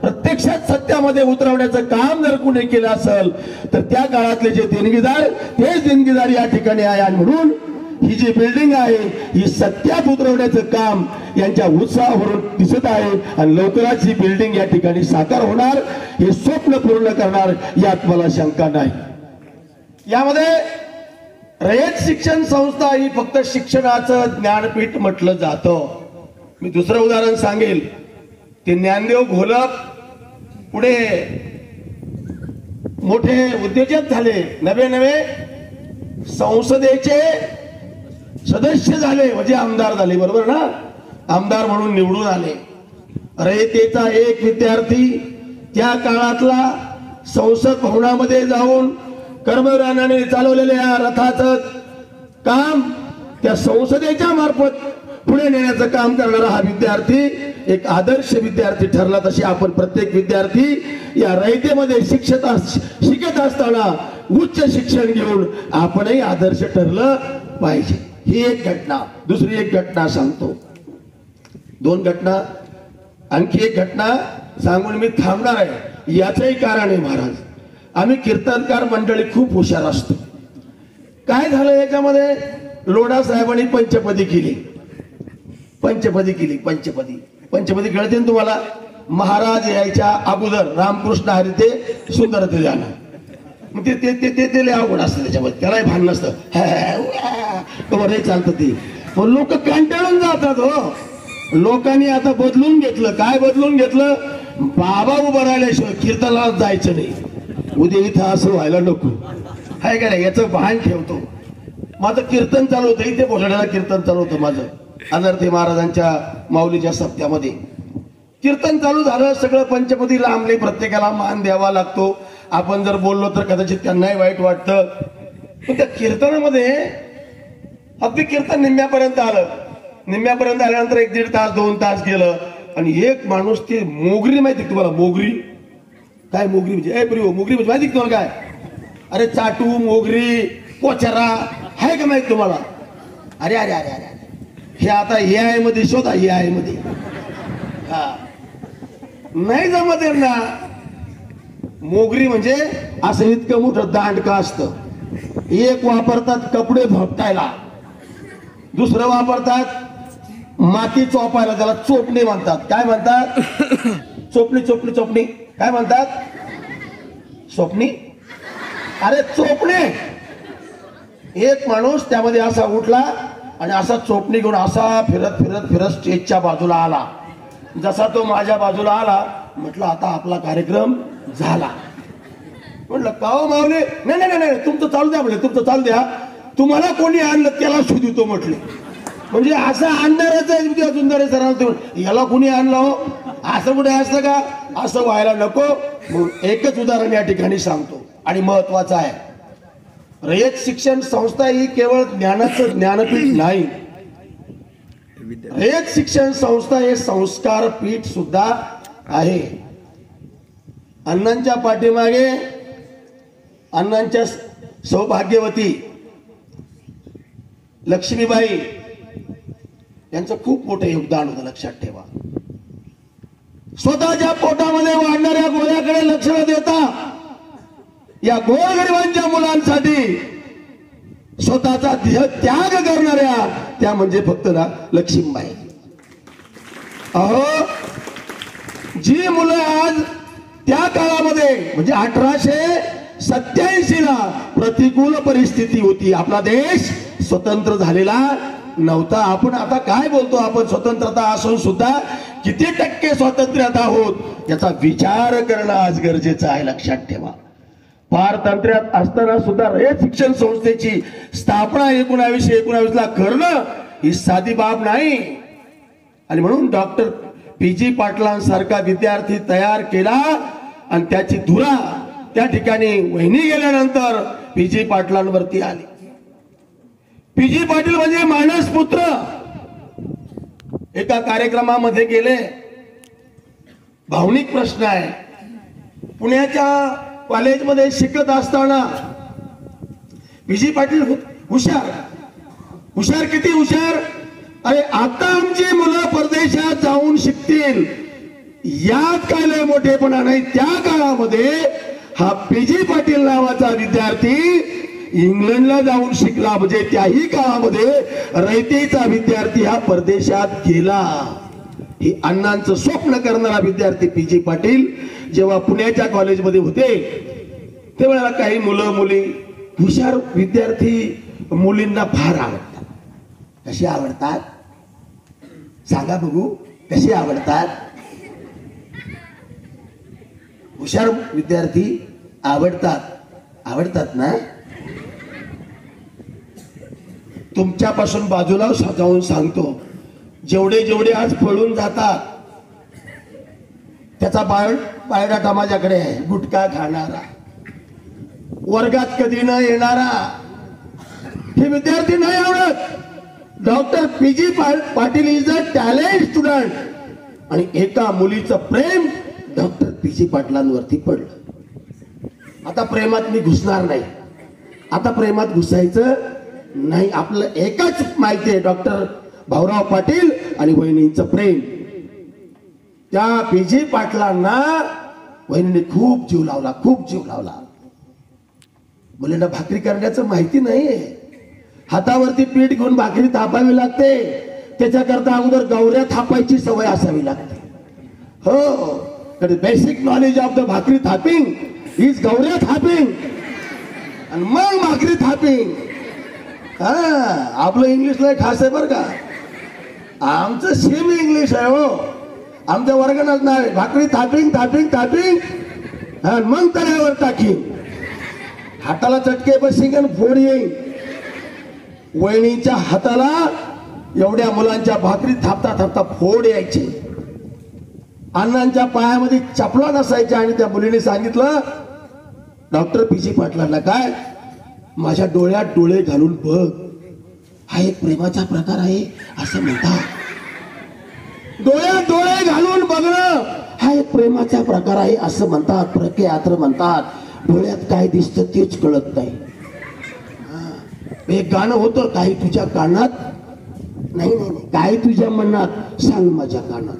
प्रत्यक्षात सत्यामध्ये उतरवण्याचं काम जर कुणी केलं असेल तर त्या काळातले जे देणगीदार, तेच देणगीदार या ठिकाणी आहे. आणि म्हणून ही जी बिल्डिंग आहे ही सत्यात उतरवण्याचं काम यांच्या उत्साहावरून दिसत आहे. आणि लवकरच ही बिल्डिंग या ठिकाणी साकार होणार, हे स्वप्न पूर्ण करणार यात मला शंका नाही. यामध्ये रयत शिक्षण संस्था ही फक्त शिक्षणाचं ज्ञानपीठ म्हटलं जातं. मी दुसरं उदाहरण सांगेल. ते ज्ञानदेव घोलप पुढे मोठे उद्योजक झाले, नवे संसदेचे सदस्य झाले, म्हणजे आमदार झाले, बरोबर ना? आमदार म्हणून निवडून आले. रयतेचा एक विद्यार्थी त्या काळातला संसद भवनामध्ये जाऊन कर्मवीर अण्णांनी चालवलेल्या रथाचं काम त्या संसदेच्या मार्फत पुढे नेण्याचं काम करणारा हा विद्यार्थी एक आदर्श विद्यार्थी ठरला. तशी आपण प्रत्येक विद्यार्थी या रयतेमध्ये शिकत असताना उच्च शिक्षण घेऊन आपणही आदर्श ठरलं पाहिजे. ही एक घटना. दुसरी एक घटना सांगतो. 2 घटना, आणखी एक घटना सांगून मी थांबणार आहे. याचंही कारण आहे महाराज, आम्ही कीर्तनकार मंडळी खूप हुशार असतो. काय झालं याच्यामध्ये, लोढा साहेबांनी पंचपदी केली. पंचपदी कळते ना तुम्हाला? महाराज यायच्या अगोदर रामकृष्ण हरी ते सुंदर ते जाणं, मग ते लय अवघड असतं त्याच्यामध्ये, त्यालाही भान नसतं. बरं चालतं ते. पण लोक कंटाळून जातात. हो, लोकांनी आता बदलून घेतलं. काय बदलून घेतलं? बाबा उभं राहिल्याशिवाय कीर्तनाला जायचं नाही. उद्या इथं असं व्हायला नको, हाय का नाही, याचं भान ठेवतो. माझं कीर्तन चालू होतं इथे, बोलण्याला कीर्तन चालू होतं माझं अनर्थे महाराजांच्या माऊलीच्या सप्त्यामध्ये. कीर्तन चालू झालं, सगळं पंचपदी लांबले, प्रत्येकाला मान द्यावा लागतो. आपण जर बोललो तर कदाचित त्यांनाही वाईट वाटतं. पण त्या कीर्तनामध्ये अगदी कीर्तन निम्म्यापर्यंत आलं. निम्म्यापर्यंत आल्यानंतर 1-1.5 तास 2 तास गेलं आणि एक माणूस, ती मोगरी माहिती तुम्हाला? मोगरी काय? मोगरी म्हणजे मोगरी म्हणजे माहिती तुम्हाला काय? अरे चाटू, मोगरी, पोचरा आहे का माहिती तुम्हाला? अरे अरे अरे अरे हे आता AI मध्ये शोधा. AI मध्ये हा नाही जमत ना. मोगरी म्हणजे असं इतकं मोठं दांडकं असतं. एक वापरतात कपडे भोगटायला दुसरं वापरतात माती चोपायला, त्याला चोपणी म्हणतात. काय म्हणतात? चोपणी चोपणी चोपणी. काय म्हणतात? स्वप्नी. अरे चोपणे. एक माणूस त्यामध्ये असा उठला आणि असा चोपणी घेऊन असा फिरत फिरत फिरत स्टेजच्या बाजूला आला. जसा तो माझ्या बाजूला आला, म्हटलं आता आपला कार्यक्रम झाला. म्हटलं का हो मावले? नाही नाही नाही, तुमचं चालू द्या. म्हटलं तुमचं चालू द्या, तुम्हाला कोणी आणलं त्याला शोधितो म्हटले. म्हणजे असं आणणारच आहे जुंदारे सरांना. याला कोणी आणलं हो? असं कुठे असतं का? असं व्हायला नको. मग एकच उदाहरण या ठिकाणी सांगतो आणि महत्वाचं आहे. रयत शिक्षण संस्था ही केवळ ज्ञानाचं ज्ञानपीठ नाही. रयत शिक्षण संस्था हे संस्कार पीठ सुद्धा आहे. अण्णांच्या पाठीमागे अण्णांच्या सौभाग्यवती लक्ष्मीबाई यांचं खूप मोठं योगदान होतं, लक्षात ठेवा. स्वतःच्या पोटामध्ये वाढणाऱ्या गोळ्याकडे लक्ष न देता या गोरगरिबांच्या मुलांसाठी स्वतःचा देह त्याग करणाऱ्या त्या म्हणजे फक्त ना लक्ष्मीबाई. अहो, जी मुलं आज त्या काळामध्ये म्हणजे 1887 ला प्रतिकूल परिस्थिती होती, आपला देश स्वतंत्र झालेला नव्हता. आपण आता काय बोलतो, आपण स्वतंत्रता असून सुद्धा किती टक्के स्वातंत्र्यात आहोत याचा विचार करणं आज गरजेचं आहे, लक्षात ठेवा. पारतंत्र्यात असताना सुद्धा रयत शिक्षण संस्थेची स्थापना 1919 ला करणं ही साधी बाब नाही. आणि म्हणून डॉक्टर पी.जी. पाटलांसारखा विद्यार्थी तयार केला आणि त्याची धुरा त्या ठिकाणी वहिनी गेल्यानंतर पी.जी. पाटलांवरती आली. पी.जी. पाटील म्हणजे मानसपुत्र. एका कार्यक्रमामध्ये गेले, भावनिक प्रश्न आहे. पुण्याच्या कॉलेजमध्ये शिकत असताना पी.जी. पाटील हुशार. हुशार किती हुशार? अरे आता आमची मुलं परदेशात जाऊन शिकतील यात काय लय मोठेपणा नाही. त्या काळामध्ये हा पी.जी. पाटील नावाचा विद्यार्थी इंग्लंडला जाऊन शिकला. म्हणजे त्याही काळामध्ये रयतेचा विद्यार्थी हा परदेशात गेला. हे अण्णांचं स्वप्न करणारा विद्यार्थी पी.जी. पाटील जेव्हा पुण्याच्या कॉलेजमध्ये होते त्यावेळेला काही मुलं मुली हुशार विद्यार्थी मुलींना फार आवडतात. कशी आवडतात सांगा बघू? कशी आवडतात? हुशार विद्यार्थी आवडतात. आवडतात ना? तुमच्यापासून बाजूला जाऊन सांगतो, जेवढे जेवढे आज पळून जातात त्याचा बायोडाटा माझ्याकडे आहे. गुटखा खाणारा, वर्गात कधी न येणारा, हे विद्यार्थी नाही आवडत. Doctor PG. Patil is a talent student. आणि एका मुलीचं प्रेम डॉक्टर पी.जी. पाटलांवरती पडलं. आता प्रेमात मी घुसणार नाही, आता प्रेमात घुसायचं नाही. आपलं एकच माहिती आहे, डॉक्टर भाऊराव पाटील आणि वहिनींचं प्रेम. त्या पी.जी. पाटलांना वहिनीने खूप जीव लावला, खूप जीव लावला. मुलींना भाकरी करण्याचं माहिती नाहीये. हातावरती पीठ घेऊन भाकरी थापावी लागते. त्याच्याकरता अगोदर गवऱ्या थापायची सवय असावी लागते. हो, बेसिक नॉलेज ऑफ द भाकरी थापिंग इज गवऱ्या थापिंग आणि मग भाकरी थापिंग. हा, आपलं इंग्लिशला खास आहे बरं का. आमचं सेमी इंग्लिश आहे हो. आमच्या वर्गात नाव आहे भाकरी थापिंग थापिंग थापिंग हा, मग तळ्यावर टाकीन. हाताला चटके बसिंग आणि फोड येईन. वहिनीच्या हाताला एवढ्या मुलांच्या भाकरी थापता थापता फोड यायचे. अण्णांच्या पायामध्ये चपला नसायच्या. आणि त्या मुलीने सांगितलं डॉक्टर पी.जी. पाटलांना, काय माझ्या डोळ्यात डोळे घालून बघ, हा एक प्रेमाचा प्रकार आहे असं म्हणतात. डोळ्यात डोळे घालून बघणं हा एक प्रेमाचा प्रकार आहे असं म्हणतात. प्रख्यात्र म्हणतात. डोळ्यात काय दिसतं तेच कळत नाही. एक गाणं होतं, काही तुझ्या कानात नाही नाही नाही, काय तुझ्या मनात सांग माझ्या कानात.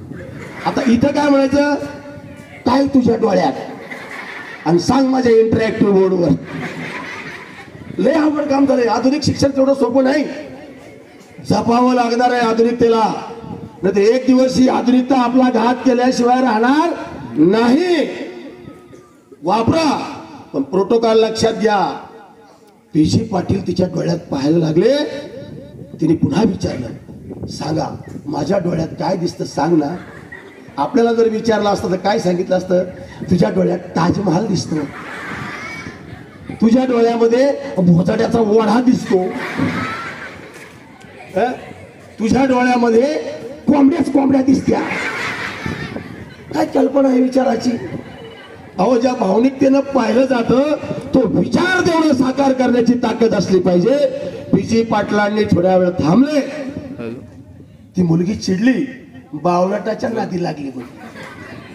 आता इथं काय म्हणायचं, काय तुझ्या डोळ्यात आणि सांग माझ्या इंटरॅक्टिव्ह बोर्डवर. लय अवघड काम झालंय. आधुनिक शिक्षण तेवढं सोपं नाही. जपावं लागणार आहे आधुनिकतेला, नाही तर एक दिवस ही आधुनिकता आपला घात केल्याशिवाय राहणार नाही. वापरा, पण प्रोटोकॉल लक्षात घ्या. पी.जी. पाटील तिच्या डोळ्यात पाहायला लागले. तिने पुन्हा विचारलं, सांगा माझ्या डोळ्यात काय दिसतं सांग ना. आपल्याला जर विचारलं असतं तर काय सांगितलं असतं? तुझ्या डोळ्यात ताजमहाल दिसतो, तुझ्या डोळ्यामध्ये भोसड्याचा ओढा दिसतो, तुझ्या डोळ्यामध्ये कोंबड्या दिसत्या. काय कल्पना आहे विचाराची? अहो, ज्या भावनिकतेनं पाहिलं जातं तो विचार तेवढं साकार करण्याची ताकद असली पाहिजे. पी.जी. पाटलांनी थोड्या वेळ थांबले. ती मुलगी चिडली, बावळटाच्या नादी लागली.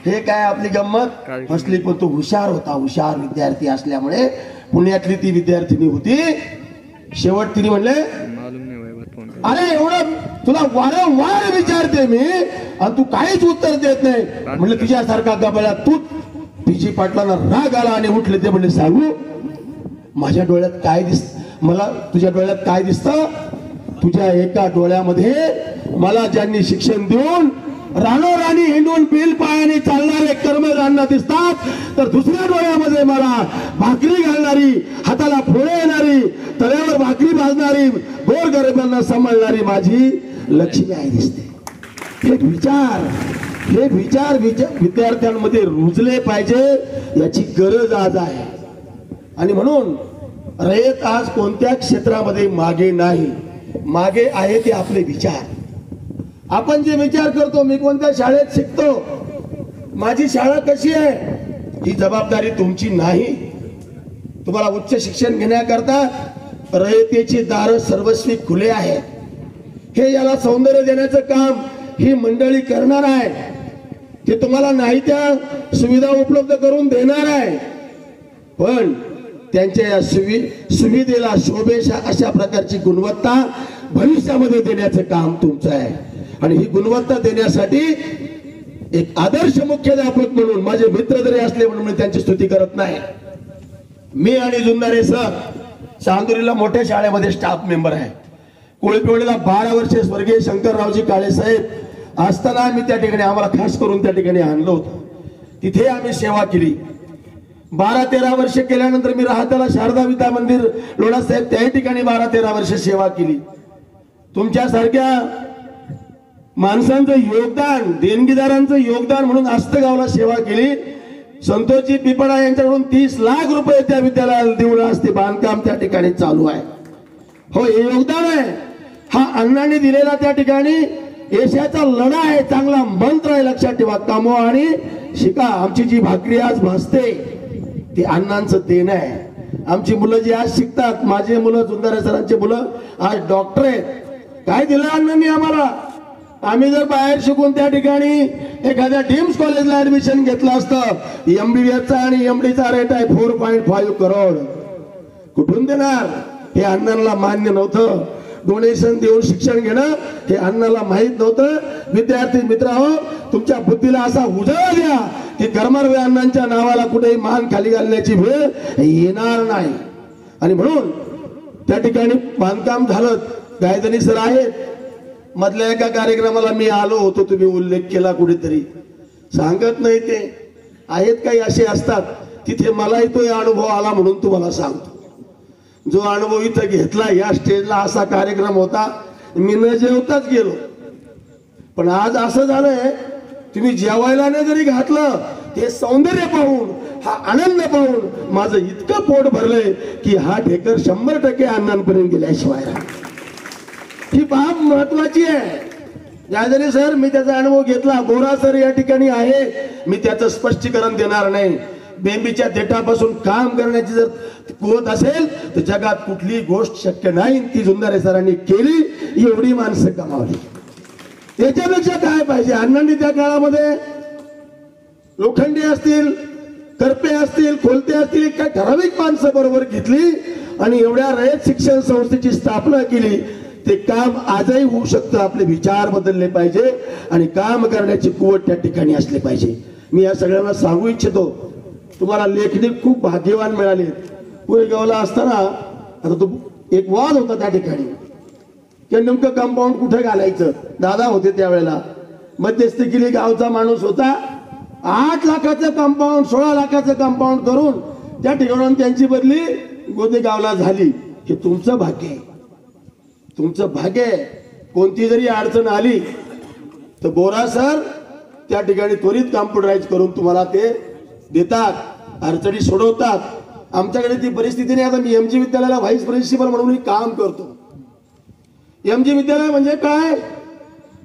हे काय आपली गंमत हसली, पण तो हुशार होता, हुशार विद्यार्थी असल्यामुळे पुण्यातली ती विद्यार्थिनी होती. शेवट तिने म्हणले, अरे एवढं तुला वारंवार विचारते मी आणि तू काहीच उत्तर देत नाही. म्हणलं तुझ्यासारखा गबळा तू. पी.जी. पाटलांना राग आला आणि उठले. ते म्हणले, सांगू माझ्या डोळ्यात काय मला तुझ्या डोळ्यात काय दिसतं? तुझ्या एका डोळ्यामध्ये मला ज्यांनी शिक्षण देऊन राणोराणी हिंडून बिल पायाने चालणारे कर्मजांना दिसतात, तर दुसऱ्या डोळ्यामध्ये मला भाकरी घालणारी, हाताला फोडे येणारी, तळ्यावर भाकरी भाजणारी, गोरगरिबांना सांभाळणारी माझी लक्ष्मी आई दिसते. हे विचार विद्यार्थ्यांमध्ये रुजले पाहिजे, याची गरज आज आहे. आणि म्हणून रयत आज कोणत्या क्षेत्रामध्ये मागे नाही, मागे आहे ते आपले विचार. आपण जे विचार करतो, मी कोणत्या शाळेत शिकतो, माझी शाळा कशी आहे, ही जबाबदारी तुमची नाही. तुम्हाला उच्च शिक्षण घेण्याकरता रयतेची दार सर्वस्वी खुले आहेत. हे याला सौंदर्य देण्याचं काम ही मंडळी करणार आहे. ते तुम्हाला नाही त्या सुविधा उपलब्ध करून देणार आहे, पण त्यांच्या या सुविधेला शोभेशा अशा प्रकारची गुणवत्ता भविष्यामध्ये देण्याचं काम तुमचं आहे. आणि ही गुणवत्ता देण्यासाठी एक आदर्श मुख्याध्यापक म्हणून, माझे मित्र जरी असले म्हणून मी त्यांची स्तुती करत नाही. मी आणि जुन्नरे सर चांदुरीला मोठ्या शाळेमध्ये स्टाफ मेंबर आहे. कोळपेवाडीला 12 वर्षे स्वर्गीय शंकररावजी काळे साहेब असताना आम्ही त्या ठिकाणी, आम्हाला खास करून त्या ठिकाणी आणलं होतं. तिथे आम्ही सेवा केली. 12-13 वर्ष केल्यानंतर मी राहत्याला शारदा विद्या मंदिर लोणा साहेब, त्याही ठिकाणी 12-13 वर्ष सेवा केली. तुमच्यासारख्या माणसांचं योगदान, देणगीदारांचं योगदान म्हणून आस्तगावला सेवा केली. संतोषजी पिपळा यांच्याकडून 30 लाख रुपये त्या विद्यालयाला देऊन आज ते बांधकाम त्या ठिकाणी चालू आहे. हो, हे योगदान आहे. हा अण्णांनी दिलेला त्या ठिकाणी यशाचा लढा आहे, चांगला मंत्र आहे, लक्षात ठेवा. कमवा आणि शिका. आमची जी भाकरी आज भासते ती अण्णांचं देणं आहे. आमची मुलं जी आज शिकतात, माझे मुलं, जुंदारे सरांचे मुलं आज डॉक्टर आहेत. काय दिलं अण्णांनी आम्हाला? आम्ही जर बाहेर शिकून त्या ठिकाणी एखाद्या डीम्स कॉलेजला ऍडमिशन घेतलं असतं, MBBSचा आणि MDचा रेट आहे 4.5 करोड. कुठून देणार? हे अण्णांना मान्य नव्हतं. डोनेशन देऊन शिक्षण घेणं हे अण्णाला माहित नव्हतं. विद्यार्थी मित्रांनो, तुमच्या बुद्धीला असा उजाळा द्या की कर्मवीर अण्णांच्या नावाला कुठेही मान खाली घालण्याची वेळ येणार नाही. आणि म्हणून त्या ठिकाणी बांधकाम झालं. गायधनी सर आहेत. मधल्या एका कार्यक्रमाला मी आलो होतो, तुम्ही उल्लेख केला कुठेतरी, सांगत नाही ते आहेत, काही असे असतात. तिथे मलाही तो अनुभव आला म्हणून तुम्हाला सांगतो. जो अनुभव इथं घेतला, या स्टेजला असा कार्यक्रम होता, मी न जेवताच गेलो. पण आज असं झालंय, तुम्ही जेवायला नाही जरी घातलं, ते सौंदर्य पाहून, हा आनंद पाहून माझं इतकं पोट भरलंय की हा ढेकर 100% अण्णांपर्यंत गेल्याशिवाय. ही बाब महत्वाची आहे. गायधनी सर, मी त्याचा अनुभव घेतला. बोरा सर या ठिकाणी आहे, मी त्याचं स्पष्टीकरण देणार नाही. बेंबीच्या देठापासून काम करण्याची जर कुवत असेल तर जगात कुठली गोष्ट शक्य नाही. ती जुंदारे सरांनी केली, एवढी माणसं कमावली. त्याच्यापेक्षा काय पाहिजे? अण्णांनी त्या काळामध्ये लोखंडे असतील, करपे असतील, खोलते असतील, काय ठराविक माणसं बरोबर घेतली आणि एवढ्या रयत शिक्षण संस्थेची स्थापना केली. ते काम आजही होऊ शकतं. आपले विचार बदलले पाहिजे आणि काम करण्याची कुवत त्या ठिकाणी असली पाहिजे. मी या सगळ्यांना सांगू इच्छितो, तुम्हाला लेखणी खूप भाग्यवान मिळाले. कोळेगावला असताना आता तो एक वाद होता त्या ठिकाणी. की नेमकं कंपाऊंड कुठे घालायचं. दादा होते त्यावेळेला, मध्यस्थी केली, गावचा माणूस होता. 8 लाखाचं कंपाऊंड 16 लाखाचं कंपाऊंड करून त्या ठिकाणून त्यांची बदली गोदेगावला झाली. हे तुमचं भाग्य आहे, तुमचं भाग्य आहे. कोणती जरी अडचण आली तर बोरा सर त्या ठिकाणी त्वरित कॉम्प्युटराईज करून तुम्हाला ते देतात, अडचणी सोडवतात. आमच्याकडे ती परिस्थिती नाही. आता मी एमजी विद्यालयाला व्हाईस प्रिन्सिपल म्हणून काम करतो. एमजी विद्यालय म्हणजे काय?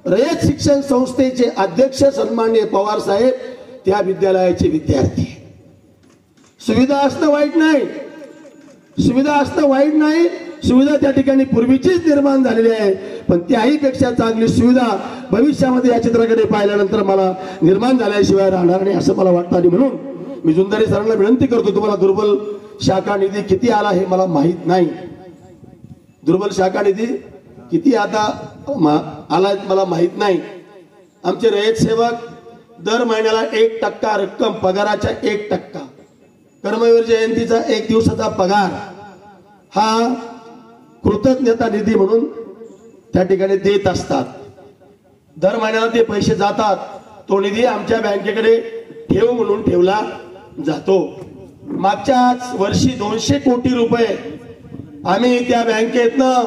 रयत शिक्षण संस्थेचे अध्यक्ष सन्माननीय पवार साहेब त्या विद्यालयाचे विद्यार्थी. सुविधा असणं वाईट नाही, सुविधा असणं वाईट नाही. सुविधा त्या ठिकाणी पूर्वीचीच निर्माण झालेली आहे, पण त्याही पेक्षा चांगली सुविधा भविष्यामध्ये या चित्राकडे पाहिल्यानंतर मला निर्माण झाल्याशिवाय राहणार नाही असं मला वाटतं. आणि म्हणून मी जुंदारे सरांना विनंती करतो, तुम्हाला दुर्बल शाखा निधी किती आला हे मला माहीत नाही. दुर्बल शाखा निधी किती आता आला मला माहीत नाही. आमचे रयत सेवक दर महिन्याला 1% रक्कम पगाराच्या 1% कर्मवीर जयंतीचा 1 दिवसाचा पगार हा कृतज्ञता निधी म्हणून त्या ठिकाणी देत असतात. दर महिन्याला ते पैसे जातात. तो निधी आमच्या बँकेकडे ठेव म्हणून ठेवला जातो. मागच्याच वर्षी 200 कोटी रुपये आम्ही त्या बँकेतनं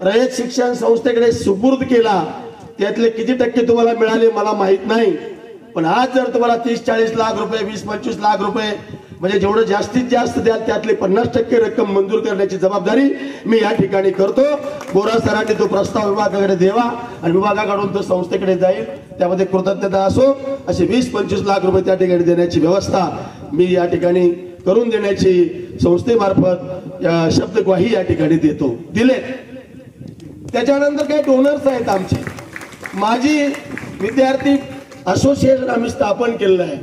रयत शिक्षण संस्थेकडे सुपूर्द केला. त्यातले किती टक्के तुम्हाला मिळाले मला माहित नाही, पण आज जर तुम्हाला 30-40 लाख रुपये 20-25 लाख रुपये म्हणजे जेवढं जास्तीत जास्त द्याल त्यातले 50% रक्कम मंजूर करण्याची जबाबदारी मी या ठिकाणी करतो. बोरा सरांनी तो प्रस्ताव विभागाकडे द्यावा आणि विभागाकडून तो संस्थेकडे जाईल. त्यामध्ये कृतज्ञता असो असे 20-25 लाख रुपये त्या ठिकाणी देण्याची व्यवस्था मी या ठिकाणी करून देण्याची संस्थेमार्फत शब्दग्वाही या ठिकाणी देतो. दिले. त्याच्यानंतर काही डोनर्स आहेत आमचे. माजी विद्यार्थी असोसिएशन आम्ही स्थापन केलेलं आहे.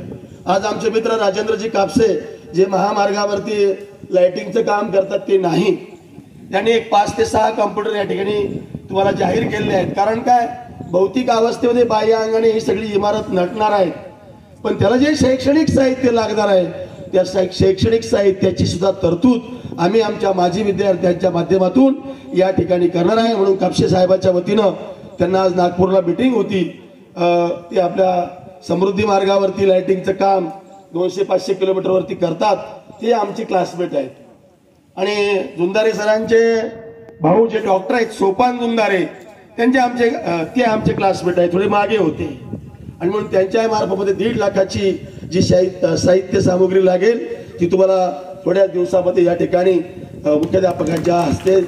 आज आमचे मित्र राजेंद्रजी कापसे जे महामार्गावरती लाइटिंगचं काम करतात ते नाही, त्यांनी एक 5 ते 6 कॉम्प्युटर या ठिकाणी तुम्हाला जाहीर केलेले आहेत. कारण काय, भौतिक अवस्थेमध्ये बाह्य अंगाने ही सगळी इमारत नटणार आहे, पण त्याला जे शैक्षणिक साहित्य लागणार आहे त्या शैक्षणिक साहित्याची सुद्धा तरतूद आम्ही आमच्या माजी विद्यार्थ्यांच्या माध्यमातून या ठिकाणी करणार आहे. म्हणून कापसे साहेबांच्या वतीनं त्यांना आज नागपूरला मीटिंग होती. ते आपल्या समृद्धी मार्गावरती लाइटिंगचं काम 200-500 किलोमीटरवरती करतात. ते आमचे क्लासमेट आहेत. आणि जुंदारे सरांचे भाऊ जे डॉक्टर आहेत सोपान जुंदारे ते आमचे क्लासमेट आहेत. थोडे मागे होते आणि म्हणून त्यांच्या मार्फत 1.5 लाखाची जी साहित्य सामुग्री लागेल ती तुम्हाला थोड्या दिवसामध्ये या ठिकाणी मुख्याध्यापकांच्या हस्ते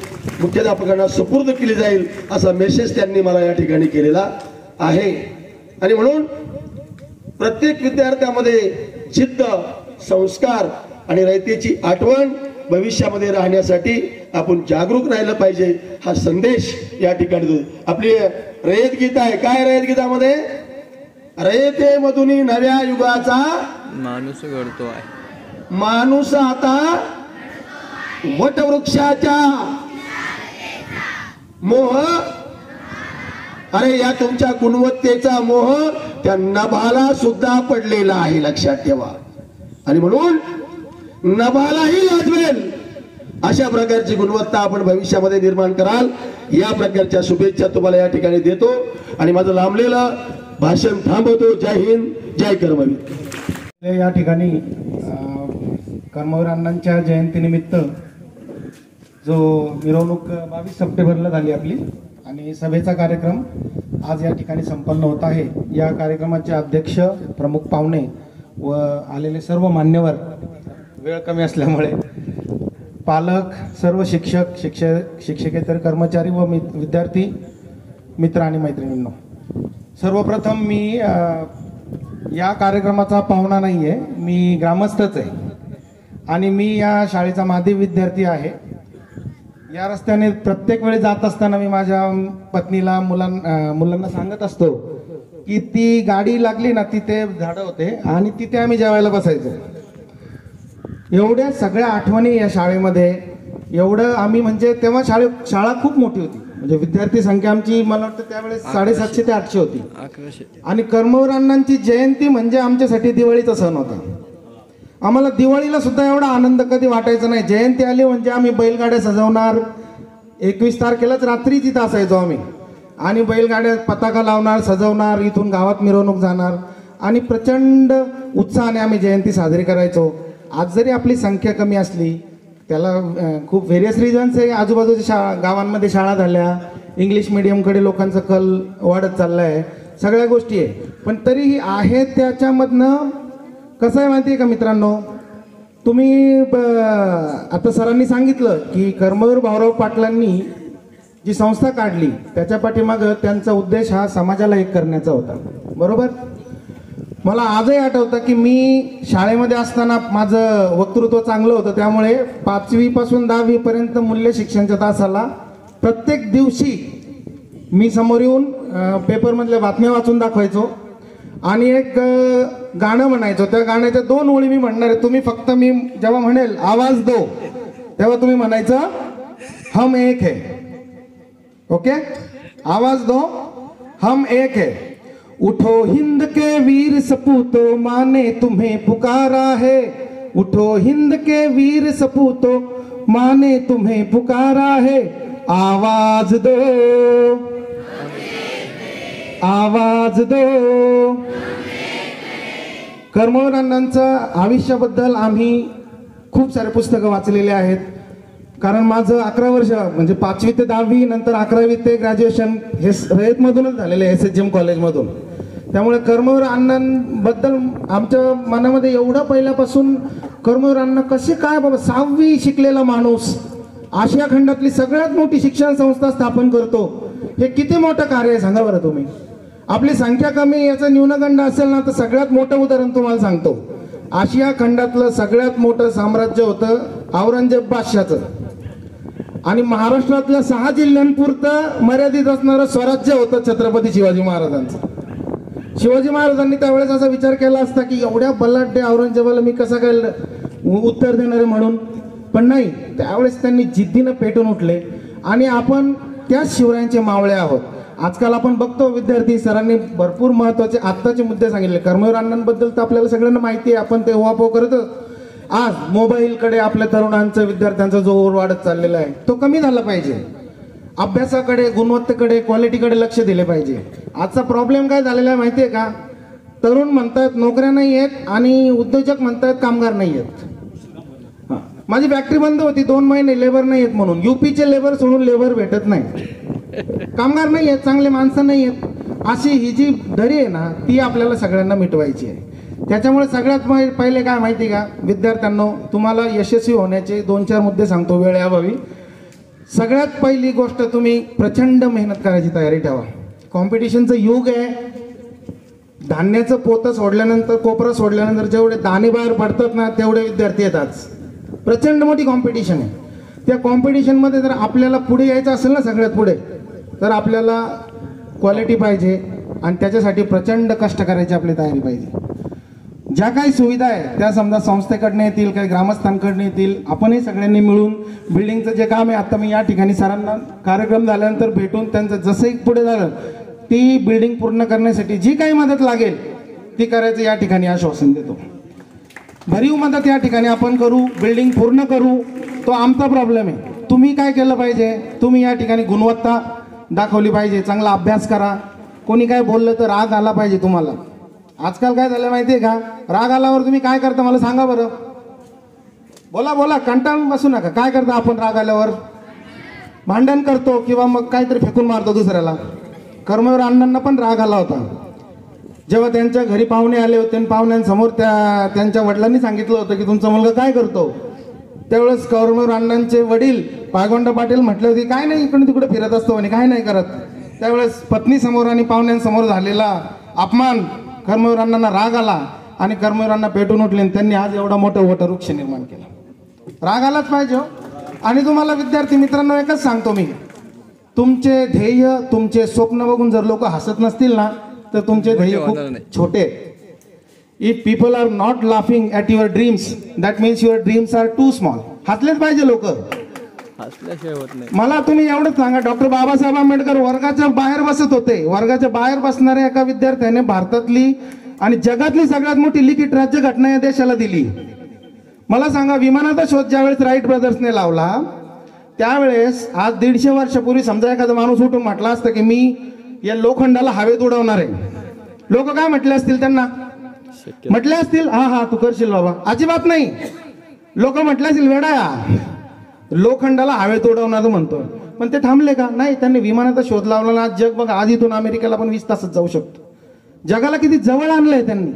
मुख्याध्यापकांना सुपूर्द केली जाईल असा मेसेज त्यांनी मला या ठिकाणी केलेला आहे. आणि म्हणून प्रत्येक विद्यार्थ्यामध्ये जिद्द, संस्कार आणि रयतेची आठवण भविष्यामध्ये राहण्यासाठी आपण जागरूक राहिलं पाहिजे हा संदेश या ठिकाणी देतो. आपली रयत गीता आहे. काय रयत गीतामध्ये? रयते मधुनी नव्या युगाचा माणूस घडतो आहे. माणूस आता वटवृक्षाच्या मोह, अरे या तुमच्या गुणवत्तेचा मोह त्या नभाला सुद्धा पडलेला आहे, लक्षात ठेवा. आणि म्हणून नभालाही लाजवेल अशा प्रकारची गुणवत्ता आपण भविष्यामध्ये निर्माण कराल या प्रकारच्या शुभेच्छा तुम्हाला या ठिकाणी देतो आणि माझं लांबलेलं भाषण थांबवतो. जय हिंद, जय कर्मवीर. या ठिकाणी कर्मवीर अण्णांच्या जयंतीनिमित्त जो मिरवणूक 22 सप्टेंबरला झाली आपली आणि सभेचा कार्यक्रम आज या ठिकाणी संपन्न होत आहे. या कार्यक्रमाचे अध्यक्ष, प्रमुख पाहुणे व आलेले सर्व मान्यवर, वेळ कमी असल्यामुळे पालक, सर्व शिक्षक, शिक्षकेतर कर्मचारी व विद्यार्थी मित्र आणि मैत्रिणींनो, सर्वप्रथम मी या कार्यक्रमाचा पाहुणा नाही आहे, मी ग्रामस्थच आहे आणि मी या शाळेचा माजी विद्यार्थी आहे. या रस्त्याने प्रत्येक वेळी जात असताना मी माझ्या पत्नीला मुलांना सांगत असतो की ती गाडी लागली ना, तिथे झाडं होते आणि तिथे आम्ही जेवायला बसायचो. एवढ्या सगळ्या आठवणी या शाळेमध्ये, एवढं आम्ही म्हणजे तेव्हा शाळा खूप मोठी होती, म्हणजे विद्यार्थी संख्या आमची मला वाटतं त्यावेळेस 750 ते 800 होती. आणि कर्मवीर अण्णांची जयंती म्हणजे आमच्यासाठी दिवाळीचा सण होता. आम्हाला दिवाळीला सुद्धा एवढा आनंद कधी वाटायचा नाही. जयंती आली म्हणजे आम्ही बैलगाड्या सजवणार, 21 तारखेलाच रात्री तिथं असायचो आम्ही आणि बैलगाड्या पताका लावणार, सजवणार, इथून गावात मिरवणूक जाणार आणि प्रचंड उत्साहाने आम्ही जयंती साजरी करायचो. आज जरी आपली संख्या कमी असली, त्याला खूप व्हेरियस रिझन्स आहे. आजूबाजूच्या गावांमध्ये शाळा झाल्या, इंग्लिश मिडियमकडे लोकांचा कल वाढत चालला आहे, सगळ्या गोष्टी आहे. पण तरीही आहे त्याच्यामधनं कसं आहे माहिती आहे का मित्रांनो, तुम्ही आता सरांनी सांगितलं की कर्मवीर भाऊराव पाटलांनी जी संस्था काढली त्याच्या पाठीमागं त्यांचा उद्देश हा समाजाला एक करण्याचा होता, बरोबर. मला आजही आठवतं की मी शाळेमध्ये असताना माझं वक्तृत्व चांगलं होतं, त्यामुळे 5वी पासून 10वी पर्यंत मूल्य शिक्षणच्या तासाला प्रत्येक दिवशी मी समोर येऊन पेपरमधल्या बातम्या वाचून दाखवायचो आणि एक गाणं म्हणायचो. त्या गाण्याच्या 2 ओळी मी म्हणणार आहे, तुम्ही फक्त मी जेव्हा म्हणेल आवाज दो तेव्हा तुम्ही म्हणायचं हम एक है. ओके, आवाज दो, हम एक है. उठो हिंद के वीर सपूतो, माने तुम्हें पुकारा है. उठो हिंद के वीर सपूतो, माने तुम्हें पुकारा है. आवाज दो, आवाज दो. कर्मवीर अण्णांचं आयुष्याबद्दल आम्ही खूप सारे पुस्तकं वाचलेले आहेत, कारण माझं 11 वर्ष म्हणजे 5वी ते 10वी नंतर 11वी ते ग्रॅज्युएशन हे रयतमधूनच झालेलं आहे, SHM कॉलेजमधून. त्यामुळे कर्मवीर अण्णांबद्दल आमच्या मनामध्ये एवढं पहिल्यापासून कर्मवीर अण्णा कसे काय बाबा 6वी शिकलेला माणूस आशिया खंडातली सगळ्यात मोठी शिक्षण संस्था स्थापन करतो, हे किती मोठं कार्य आहे सांगा बरं तुम्ही. आपली संख्या कमी, याचा न्यूनगंड असेल ना तर सगळ्यात मोठं उदाहरण तुम्हाला सांगतो. आशिया खंडातलं सगळ्यात मोठं साम्राज्य होतं औरंगजेब बादशाहचं आणि महाराष्ट्रातल्या 6 जिल्ह्यांपुरतं मर्यादित असणारं स्वराज्य होतं छत्रपती शिवाजी महाराजांचं. शिवाजी महाराजांनी त्यावेळेस असा विचार केला असता की एवढ्या बलाढ्य औरंगजेबाला मी कसं काय उत्तर देणार आहे म्हणून, पण नाही, त्यावेळेस त्यांनी जिद्दीनं पेटून उठले आणि आपण त्याच शिवरायांचे मावळे आहोत. आजकाल आपण बघतो विद्यार्थी, सरांनी भरपूर महत्त्वाचे आत्ताचे मुद्दे सांगितले. कर्मवीर अण्णांबद्दल तर आपल्याला सगळ्यांना माहिती आहे, आपण ते उहापोह करतो. आज मोबाईलकडे आपल्या तरुणांचं, विद्यार्थ्यांचा जो ओढ वाढत चाललेला आहे तो कमी झाला पाहिजे. अभ्यासाकडे, गुणवत्तेकडे, क्वालिटीकडे लक्ष दिले पाहिजे. आजचा प्रॉब्लेम काय झालेला आहे माहिती आहे का, तरुण म्हणतात नोकऱ्या नाही आहेत आणि उद्योजक म्हणतात कामगार नाही आहेत. माझी फॅक्टरी बंद होती 2 महिने, लेबर नाही आहेत म्हणून. UPचे लेबर सोडून लेबर भेटत नाही, कामगार नाही आहेत, चांगले माणसं नाही आहेत. अशी ही जी दरी आहे ना ती आपल्याला सगळ्यांना मिटवायची आहे. त्याच्यामुळे सगळ्यात पहिले काय माहिती का विद्यार्थ्यांनो, तुम्हाला यशस्वी होण्याचे 2-4 मुद्दे सांगतो वेळेअभावी. सगळ्यात पहिली गोष्ट, तुम्ही प्रचंड मेहनत करायची तयारी ठेवा. कॉम्पिटिशनचं युग आहे. धान्याचं पोतं सोडल्यानंतर, कोपरा सोडल्यानंतर जेवढे दाणे बाहेर पडतात ना तेवढे विद्यार्थी येतात. प्रचंड मोठी कॉम्पिटिशन आहे. त्या कॉम्पिटिशनमध्ये जर आपल्याला पुढे यायचं असेल ना सगळ्यात पुढे, तर आपल्याला क्वालिटी पाहिजे आणि त्याच्यासाठी प्रचंड कष्ट करायची आपली तयारी पाहिजे. ज्या काही सुविधा आहे त्या समजा संस्थेकडनं येतील, काही ग्रामस्थांकडनं येतील. आपणही सगळ्यांनी मिळून बिल्डिंगचं जे काम आहे, आता मी या ठिकाणी सरांना कार्यक्रम झाल्यानंतर भेटून त्यांचं जसंही पुढे झालं ती बिल्डिंग पूर्ण करण्यासाठी जी काही मदत लागेल ती करायचं या ठिकाणी आश्वासन देतो. भरीव मदत या ठिकाणी आपण करू, बिल्डिंग पूर्ण करू, तो आमचा प्रॉब्लेम आहे. तुम्ही काय केलं पाहिजे, तुम्ही या ठिकाणी गुणवत्ता दाखवली पाहिजे, चांगला अभ्यास करा. कोणी काय बोललं तर राग आला पाहिजे तुम्हाला. आजकाल काय झालं माहिती आहे का, राग आल्यावर तुम्ही काय करता मला सांगा बरं. बोला बोला, कंटाळून बसू नका. काय करता आपण राग आल्यावर? भांडण करतो किंवा मग काहीतरी फेकून मारतो दुसऱ्याला. कर्मवीर अण्णांना पण राग आला होता. जेव्हा त्यांच्या घरी पाहुणे आले होते आणि पाहुण्यांसमोर त्यांच्या वडिलांनी सांगितलं होतं की तुमचा मुलगा काय करतो, त्यावेळेस कर्मवीर अण्णांचे वडील पायगोंडा पाटील म्हटले होते काय नाही, इकडे तिकडे फिरत असतो आणि काय नाही करत. त्यावेळेस पत्नीसमोर आणि पाहुण्यांसमोर झालेला अपमान कर्मवीर अण्णांना राग आला आणि कर्मवीर अण्णा पेटून उठले आणि त्यांनी आज एवढा मोठा वटवृक्ष निर्माण केला. राग आलाच पाहिजे. आणि तुम्हाला विद्यार्थी मित्रांनो एकच सांगतो मी, तुमचे ध्येय, तुमचे स्वप्न बघून जर लोक हसत नसतील ना तर तुमचे ध्येय खूप छोटे. If people are not laughing at your dreams that means your dreams are too small. हसलेच पाहिजे लोक. मला तुम्ही एवढंच सांगा, डॉक्टर बाबासाहेब आंबेडकर वर्गाच्या बाहेर बसत होते. वर्गाच्या बाहेर बसणाऱ्या एका विद्यार्थ्याने भारतातली आणि जगातली सगळ्यात मोठी लिखित राज्यघटना या देशाला दिली. मला सांगा, विमानाचा शोध ज्यावेळेस राईट ब्रदर्सने लावला त्यावेळेस आज 150 वर्षापूर्वी समजा एखादा माणूस उठून म्हटला असतं की मी या लोखंडाला हवेत उडवणार आहे, लोक काय म्हटले असतील त्यांना? म्हटले असतील हा हा तू करशील बाबा. अजिबात नाही. लोक म्हटले असतील वेडाया, लोखंडाला हवेत उडवणार म्हणतो. पण ते थांबले का? नाही. त्यांनी विमानाचा शोध लावला ना. आज जग बघा, आज इथून अमेरिकेला पण 20 तासात जाऊ शकतो. जगाला किती जवळ आणलंय त्यांनी.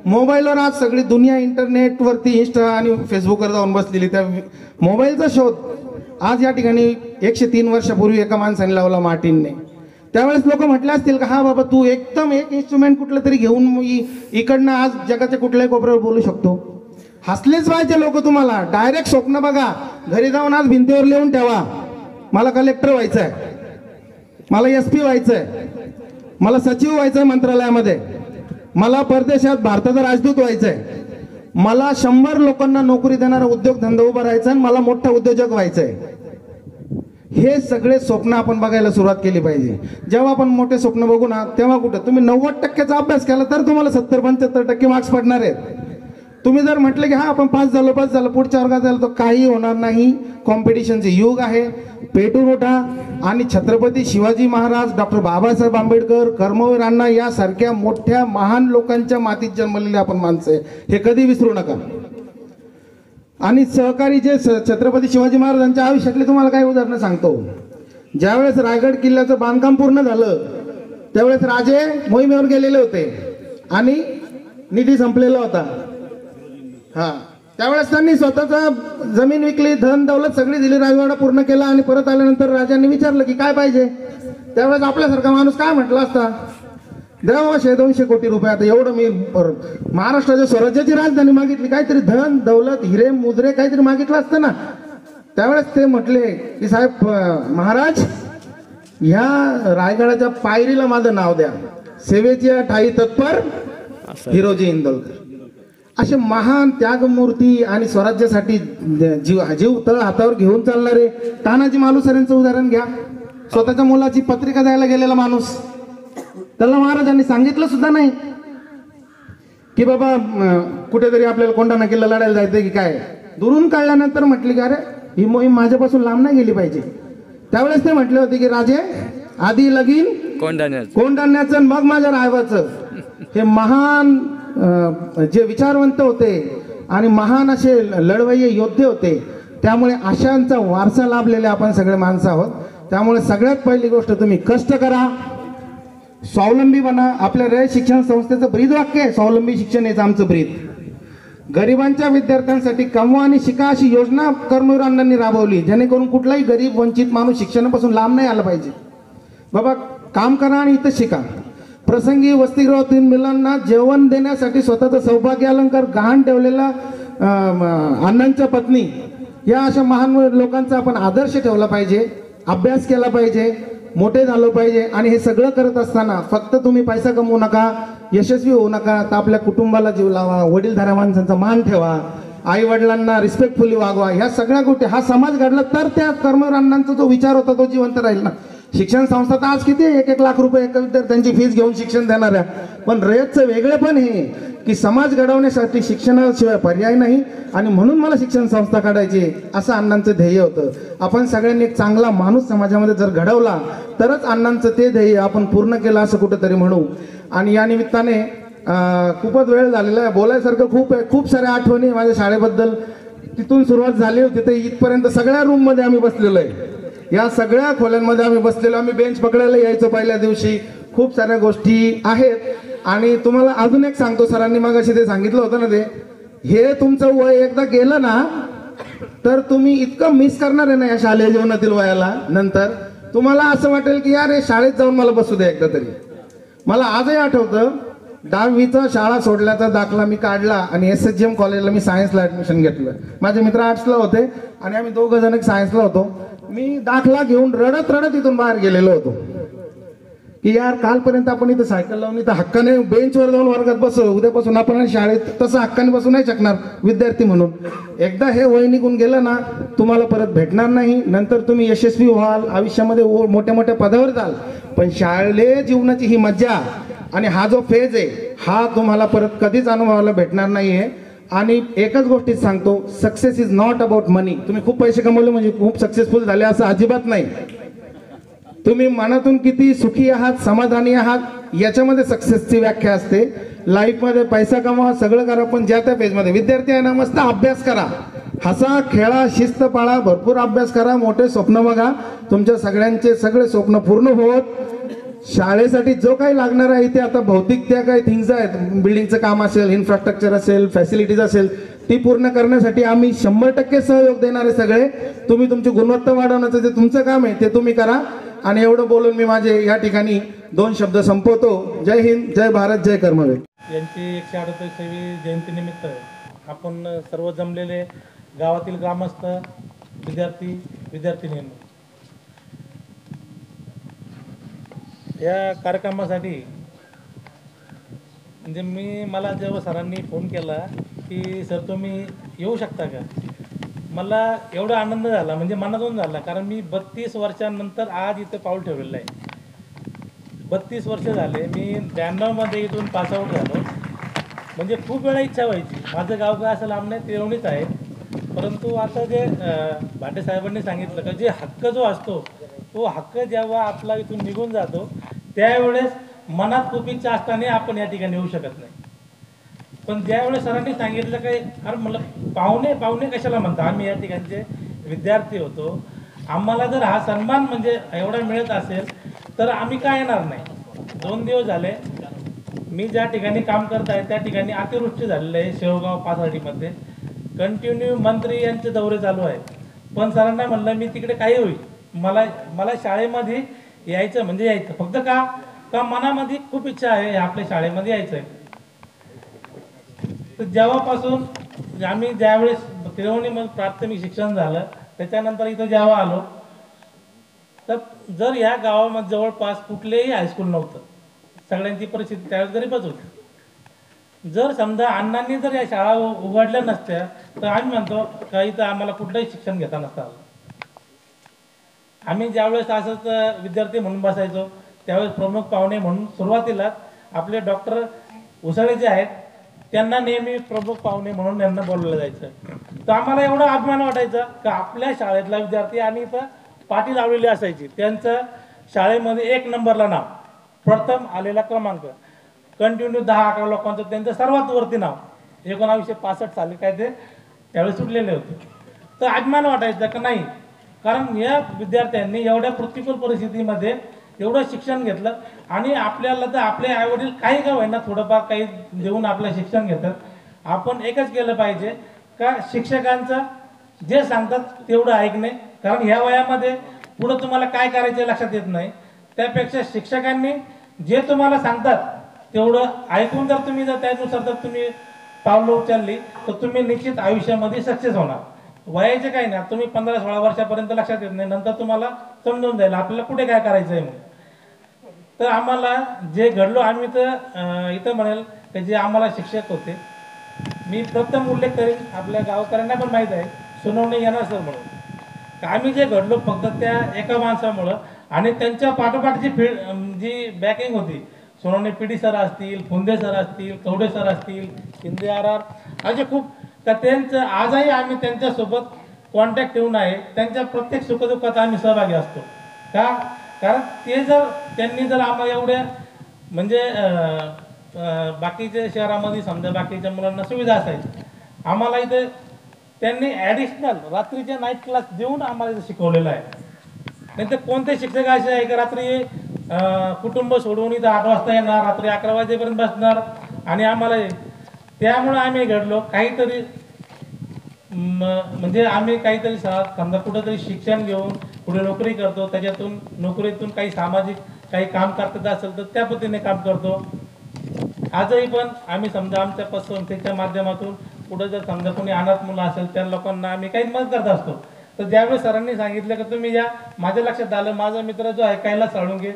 मोबाईलवर आज सगळी दुनिया इंटरनेटवरती इंस्टा आणि फेसबुकवर जाऊन बसलेली. त्या मोबाईलचा शोध आज या ठिकाणी 103 वर्षापूर्वी एका माणसाने लावला, मार्टिनने. त्यावेळेस लोक म्हटले असतील का हा बाबा तू एकदम एक इन्स्ट्रुमेंट कुठलं तरी घेऊन इकडनं आज जगाच्या कुठल्याही कोपऱ्यावर बोलू शकतो. हसलेच पाहिजे लोक तुम्हाला. डायरेक्ट स्वप्न बघा, घरी जाऊन आज भिंतीवर लिहून ठेवा, मला कलेक्टर व्हायचंय, मला SP व्हायचंय, मला सचिव व्हायचंय मंत्रालयामध्ये, मला परदेशात भारताचा राजदूत व्हायचंय, मला 100 लोकांना नोकरी देणारा उद्योगधंदा उभा राहायचा आणि मला मोठा उद्योजक व्हायचंय. हे सगळे स्वप्न आपण बघायला सुरुवात केली पाहिजे. जेव्हा आपण मोठे स्वप्न बघू ना तेव्हा कुठं तुम्ही 90% अभ्यास केला तर तुम्हाला 70-75% मार्क्स पडणार आहेत. तुम्ही जर म्हटलं की हा आपण पास झालो पुढच्या वर्गात झालं, तर काही होणार नाही. कॉम्पिटिशनचे युग आहे. पेटून उठा आणि छत्रपती शिवाजी महाराज, डॉक्टर बाबासाहेब आंबेडकर, कर्मवीर अण्णा यासारख्या मोठ्या महान लोकांच्या मातीत जन्मलेले आपण माणसं आहे, हे कधी विसरू नका. आणि सहकारी जे छत्रपती शिवाजी महाराजांच्या आयुष्यातले तुम्हाला काही उदाहरणं सांगतो. ज्यावेळेस रायगड किल्ल्याचं बांधकाम पूर्ण झालं त्यावेळेस राजे मोहिमेवर गेलेले होते आणि निधी संपलेला होता. त्यावेळेस त्यांनी स्वतःचा जमीन विकली, धन दौलत सगळी दिली, राजवाडा पूर्ण केला आणि परत आल्यानंतर राजांनी विचारलं की काय पाहिजे. त्यावेळेस आपल्यासारखा माणूस काय म्हटला असता? द्या 100-200 कोटी रुपये. आता एवढं मी महाराष्ट्राच्या स्वराज्याची राजधानी मागितली, काहीतरी धन दौलत हिरे मुद्रे काहीतरी मागितलं असतं ना. त्यावेळेस ते म्हटले की साहेब महाराज ह्या रायगडाच्या पायरीला माझं नाव द्या, सेवेची ठाई तत्पर हिरोजी इंदोलकर. असे महान त्यागमूर्ती आणि स्वराज्यासाठी जीव तळ हातावर घेऊन चालणारे तानाजी मालुसरेंचं उदाहरण घ्या. स्वतःच्या मुलाची पत्रिका द्यायला गेलेला माणूस, त्याला महाराजांनी सांगितलं सुद्धा नाही की बाबा कुठेतरी आपल्याला कोंढाणा किल्ला लढायला जायचंय की काय. दुरून काढल्यानंतर म्हटली की अरे ही मोहीम माझ्यापासून लांब नाही गेली पाहिजे. त्यावेळेस ते म्हटले होते की राजे आधी लगीन कोंढाण्याचं मग माझ्या रायबाचं. हे महान जे विचारवंत होते आणि महान असे लढवय्ये योद्धे होते, त्यामुळे अशांचा वारसा लाभलेले आपण सगळे माणसं आहोत. त्यामुळे सगळ्यात पहिली गोष्ट तुम्ही कष्ट करा, स्वावलंबी बना. आपल्या रयत शिक्षण संस्थेचं ब्रीद वाक्य आहे स्वावलंबी शिक्षण हेच आमचं ब्रीद. गरिबांच्या विद्यार्थ्यांसाठी कमवा आणि शिका अशी योजना कर्मवीर अण्णांनी राबवली, जेणेकरून कुठलाही गरीब वंचित माणूस शिक्षणापासून लांब नाही आला पाहिजे. बाबा काम करा आणि इथं शिका. प्रसंगी वसतिगृहातील मुलांना जेवण देण्यासाठी स्वतःचं सौभाग्य अलंकार गहाण ठेवलेला अण्णांच्या पत्नी या अशा महान लोकांचा आपण आदर्श ठेवला पाहिजे. अभ्यास केला पाहिजे, मोठे झालो पाहिजे. आणि हे सगळं करत असताना फक्त तुम्ही पैसा कमवू नका, यशस्वी होऊ नका, तर आपल्या कुटुंबाला जीव लावा, वडीलधाऱ्या माणसांचा मान ठेवा, आई वडिलांना रिस्पेक्टफुली वागवा. ह्या सगळ्या गोष्टी हा समाज घडला तर त्या कर्मवीर अण्णांचा जो विचार होता तो जिवंत राहील ना. शिक्षण संस्था तर आज किती 1-1 लाख रुपये एका विद्यार्थ्यांची फीस घेऊन शिक्षण देणाऱ्या, पण रयतचं वेगळे पण हे की समाज घडवण्यासाठी शिक्षणाशिवाय पर्याय नाही आणि म्हणून मला शिक्षण संस्था काढायची असं अण्णांचं ध्येय होतं. आपण सगळ्यांनी एक चांगला माणूस समाजामध्ये जर घडवला तरच अण्णांचं ते ध्येय आपण पूर्ण केलं असं कुठंतरी म्हणू. आणि या निमित्ताने खूपच वेळ झालेला आहे, बोलायसारखं खूप साऱ्या आठवणी माझ्या शाळेबद्दल. तिथून सुरुवात झाली होती तर इथपर्यंत सगळ्या रूममध्ये आम्ही बसलेलो आहे, या सगळ्या खोल्यांमध्ये आम्ही बसलेलो. आम्ही बेंच पकडायला यायचो पहिल्या दिवशी. खूप साऱ्या गोष्टी आहेत. आणि तुम्हाला अजून एक सांगतो, सरांनी मगाशी ते सांगितलं होतं ना, ते हे तुमचं वय एकदा गेलं ना तर तुम्ही इतकं मिस करणार आहे ना या शालेय जीवनातील वयाला. नंतर तुम्हाला असं वाटेल की यार हे शाळेत जाऊन मला बसू दे एकदा तरी. मला आजही आठवतं 10वीचा शाळा सोडल्याचा दाखला मी काढला आणि SSGM कॉलेजला मी सायन्सला ऍडमिशन घेतलं. माझे मित्र आर्ट्सला होते आणि आम्ही 2 जण सायन्सला होतो. मी दाखला घेऊन रडत रडत इथून बाहेर गेलेलो होतो की यार कालपर्यंत आपण इथं सायकल लावून इथं हक्काने बेंचवर जाऊन वर्गात बसू, उद्यापासून आपण शाळेत तसं हक्काने बसू नाही शकणार विद्यार्थी म्हणून. एकदा हे वय निघून गेलं ना तुम्हाला परत भेटणार नाही. नंतर तुम्ही यशस्वी व्हाल, आयुष्यामध्ये मोठ्या मोठ्या पदावर जाल, पण शालेय जीवनाची ही मज्जा आणि हा जो फेज आहे हा तुम्हाला परत कधीच अनुभवायला भेटणार नाहीये. आणि एकच गोष्टीत सांगतो, सक्सेस इज नॉट अबाउट मनी. तुम्ही खूप पैसे कमवले म्हणजे खूप सक्सेसफुल झाले असं अजिबात नाही. तुम्ही मनातून किती सुखी आहात, समाधानी आहात, याच्यामध्ये सक्सेसची व्याख्या असते. लाईफमध्ये पैसा कमवा, सगळं करा, पण ज्या त्या पेजमध्ये विद्यार्थी आहे ना, मस्त अभ्यास करा, हसा खेळा, शिस्त पाळा, भरपूर अभ्यास करा, मोठे स्वप्न बघा, तुमच्या सगळ्यांचे सगळे स्वप्न पूर्ण होत. शाळेसाठी जो काही लागणार आहे इथे आता भौतिक त्या काही थिंग्स आहेत, बिल्डिंगचं काम असेल, इन्फ्रास्ट्रक्चर असेल, फॅसिलिटीज असेल, ती पूर्ण करण्यासाठी आम्ही 100% सहयोग देणार आहे सगळे. तुम्ही तुमची गुणवत्ता वाढवण्याचं जे तुमचं काम आहे ते तुम्ही करा. आणि एवढं बोलून मी माझे या ठिकाणी 2 शब्द संपवतो. जय हिंद, जय भारत, जय कर्मवीर. यांची 138वी जयंतीनिमित्त आपण सर्व जमलेले गावातील ग्रामस्थ, विद्यार्थी, विद्यार्थिनींनो, या कार्यक्रमासाठी म्हणजे मला जेव्हा सरांनी फोन केला की सर तुम्ही येऊ शकता का, मला एवढा आनंद झाला, म्हणजे मनातून झाला. कारण मी 32 वर्षांनंतर आज इथं पाऊल ठेवलेलं आहे. 32 वर्ष झाले. मी 92मध्ये इथून पासआउट झालो. म्हणजे खूप वेळा इच्छा व्हायची, माझं गाव काय असं लांब नाही, तेवढीच आहे. परंतु आता जे भाटे साहेबांनी सांगितलं का जे हक्क जो असतो तो हक्क जेव्हा आपला इथून निघून जातो त्यावेळेस मनात खूप इच्छा असताना आपण या ठिकाणी येऊ शकत नाही. पण ज्यावेळेस सरांनी सांगितलं काय, अरे मला पाहुणे कशाला म्हणता, आम्ही या ठिकाणचे विद्यार्थी होतो, आम्हाला जर हा सन्मान म्हणजे एवढा मिळत असेल तर आम्ही का येणार नाही. 2 दिवस झाले मी ज्या ठिकाणी काम करत आहे त्या ठिकाणी अतिवृष्टी झालेली आहे. शेवगाव पाथर्डीमध्ये कंटिन्यू मंत्री यांचे दौरे चालू आहेत. पण सरांना म्हणलं मी तिकडे काही होईल, मला शाळेमध्ये यायचं म्हणजे यायचं, फक्त का मनामध्ये खूप इच्छा आहे आपल्या शाळेमध्ये यायचं आहे. तर जेव्हापासून आम्ही ज्यावेळेस तिरवणीमध्ये प्राथमिक शिक्षण झालं त्याच्यानंतर इथं जेव्हा आलो तर जर या गावामध्ये जवळपास कुठलेही हायस्कूल नव्हतं, सगळ्यांची परिस्थिती त्यावेळेस गरीबच होती. जर समजा अण्णांनी जर या शाळा उघडल्या नसत्या तर आम्ही म्हणतो का इथं आम्हाला कुठलंही शिक्षण घेता नसतं आलं. आम्ही ज्यावेळेस असंच विद्यार्थी म्हणून बसायचो त्यावेळेस प्रमुख पाहुणे म्हणून सुरुवातीला आपले डॉक्टर उसळे जे आहेत त्यांना नेहमी प्रमुख पाहुणे म्हणून यांना बोलवलं जायचं. तर आम्हाला एवढा अभिमान वाटायचा का आपल्या शाळेतला विद्यार्थी आणि इथं पाठी लावलेली असायची, त्यांचं शाळेमध्ये 1 नंबरला नाव, प्रथम आलेला क्रमांक, कंटिन्यू 10-11 लोकांचं त्यांचं सर्वात वरती नाव 1965 साली काय ते त्यावेळेस सुटलेले होते. तर अभिमान वाटायचा का नाही, कारण या विद्यार्थ्यांनी एवढ्या प्रतिकूल परिस्थितीमध्ये एवढं शिक्षण घेतलं आणि आपल्याला तर आपले आईवडील काही का होईना थोडंफार काही देऊन आपलं शिक्षण घेतात. आपण एकच केलं पाहिजे का शिक्षकांचं जे सांगतात तेवढं ऐकणे, कारण ह्या वयामध्ये पुढं तुम्हाला काय करायचं लक्षात येत नाही. त्यापेक्षा शिक्षकांनी जे तुम्हाला सांगतात तेवढं ऐकून जर तुम्ही त्यानुसार जर तुम्ही पावलं उचलली तर तुम्ही निश्चित आयुष्यामध्ये सक्सेस होणार. वयाचे काही नाही, तुम्ही 15-16 वर्षापर्यंत लक्षात येत नाही, नंतर तुम्हाला समजून जाईल आपल्याला कुठे काय करायचं आहे म्हणून. तर आम्हाला जे घडलो आम्ही तर इथं म्हणेल की जे आम्हाला शिक्षक होते, मी प्रथम उल्लेख करेन, आपल्या गावकऱ्यांना पण माहीत आहे सुनावणी येणार सर म्हणून, आम्ही जे घडलो फक्त त्या एका माणसामुळं आणि त्यांच्या पाठोपाठची जी बॅकिंग होती, सोनवणे पीडी सर असतील, फुंदे सर असतील, कवडे सर असतील, शिंदे आर असे खूप, तर त्यांचं आजही आम्ही त्यांच्यासोबत कॉन्टॅक्ट ठेवून आहे. त्यांच्या प्रत्येक सुखदुःखात आम्ही सहभागी असतो का, कारण त्यांनी जर आम्हाला एवढ्या म्हणजे बाकीच्या शहरामध्ये समजा बाकीच्या मुलांना सुविधा असायची, आम्हाला इथे त्यांनी ॲडिशनल रात्रीचे नाईट क्लास देऊन आम्हाला इथं शिकवलेलं आहे. नाही तर कोणते शिक्षक असे आहे की रात्री कुटुंब सोडून इथं 8 वाजता येणार, रात्री 11 वाजेपर्यंत बसणार आणि आम्हाला त्यामुळं आम्ही घडलो काहीतरी म्हणजे आम्ही काहीतरी समजा कुठंतरी शिक्षण घेऊन पुढे नोकरी करतो, त्याच्यातून नोकरीतून काही सामाजिक काही काम करत असेल तर त्या पद्धतीने काम करतो. आजही पण आम्ही समजा आमच्या पतसंस्थेच्या माध्यमातून पुढे जर समजा कोणी अनाथ मुलं असेल त्या लोकांना आम्ही काही मदत करत असतो. तर ज्यावेळेस सरांनी सांगितलं की तुम्ही या, माझ्या लक्षात आलं माझा मित्र जो आहे कैलास साळुंके,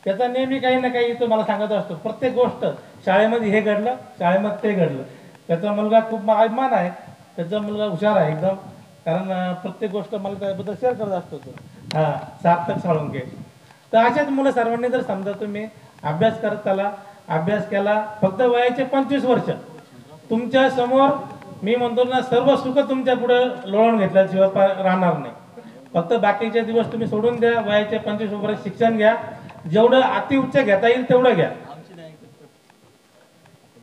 त्याचा नेहमी काही ना काही तो मला सांगत असतो, प्रत्येक गोष्ट शाळेमध्ये हे घडलं, शाळेमध्ये ते घडलं. त्याचा मुलगा खूप अभिमान आहे, त्याचा मुलगा हुशार आहे एकदम, कारण प्रत्येक गोष्ट मला त्याबद्दल शेअर करत असतो तो. सार्थक साळुंके. तर अशाच मुलं सर्वांनी जर समजा तुम्ही अभ्यास करत आला, अभ्यास केला, फक्त वयाचे 25 वर्ष तुमच्या समोर मी म्हणतो ना, सर्व सुख तुमच्या पुढे लोळून घेतल्याशिवाय राहणार नाही. फक्त बाकीचे दिवस तुम्ही सोडून द्या. वयाच्या 25 वर्ष शिक्षण घ्या. जेवढं अतिउच्च घेता येईल तेवढं घ्या.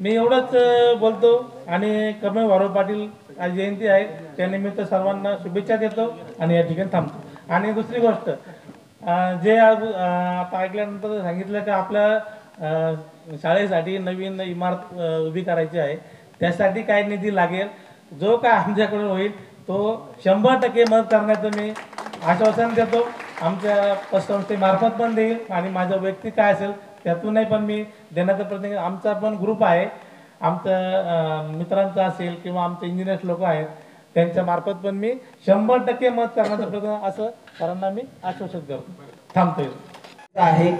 मी एवढंच बोलतो. आणि कर्मवीर भाऊराव पाटील आज जयंती आहे, त्यानिमित्त सर्वांना शुभेच्छा देतो आणि या ठिकाणी थांबतो. आणि दुसरी गोष्ट, जे आज आता ऐकल्यानंतर सांगितलं की आपल्या शाळेसाठी नवीन इमारत उभी करायची आहे, त्यासाठी काय निधी लागेल, जो काय आमच्याकडून होईल तो 100% मदत करण्याचं मी आश्वासन देतो. आमच्या पतसंस्थेमार्फत पण देईल आणि माझं वैयक्तिक काय असेल त्यातूनही पण मी देण्याचा प्रयत्न. आमचा पण ग्रुप आहे, आमच्या मित्रांचा असेल किंवा आमचे इंजिनियर्स लोक आहेत, त्यांच्या मार्फत पण मी 100% मदत करण्याचा प्रयत्न, असं सरांना मी आश्वासन करतो. थांबतोय आहे.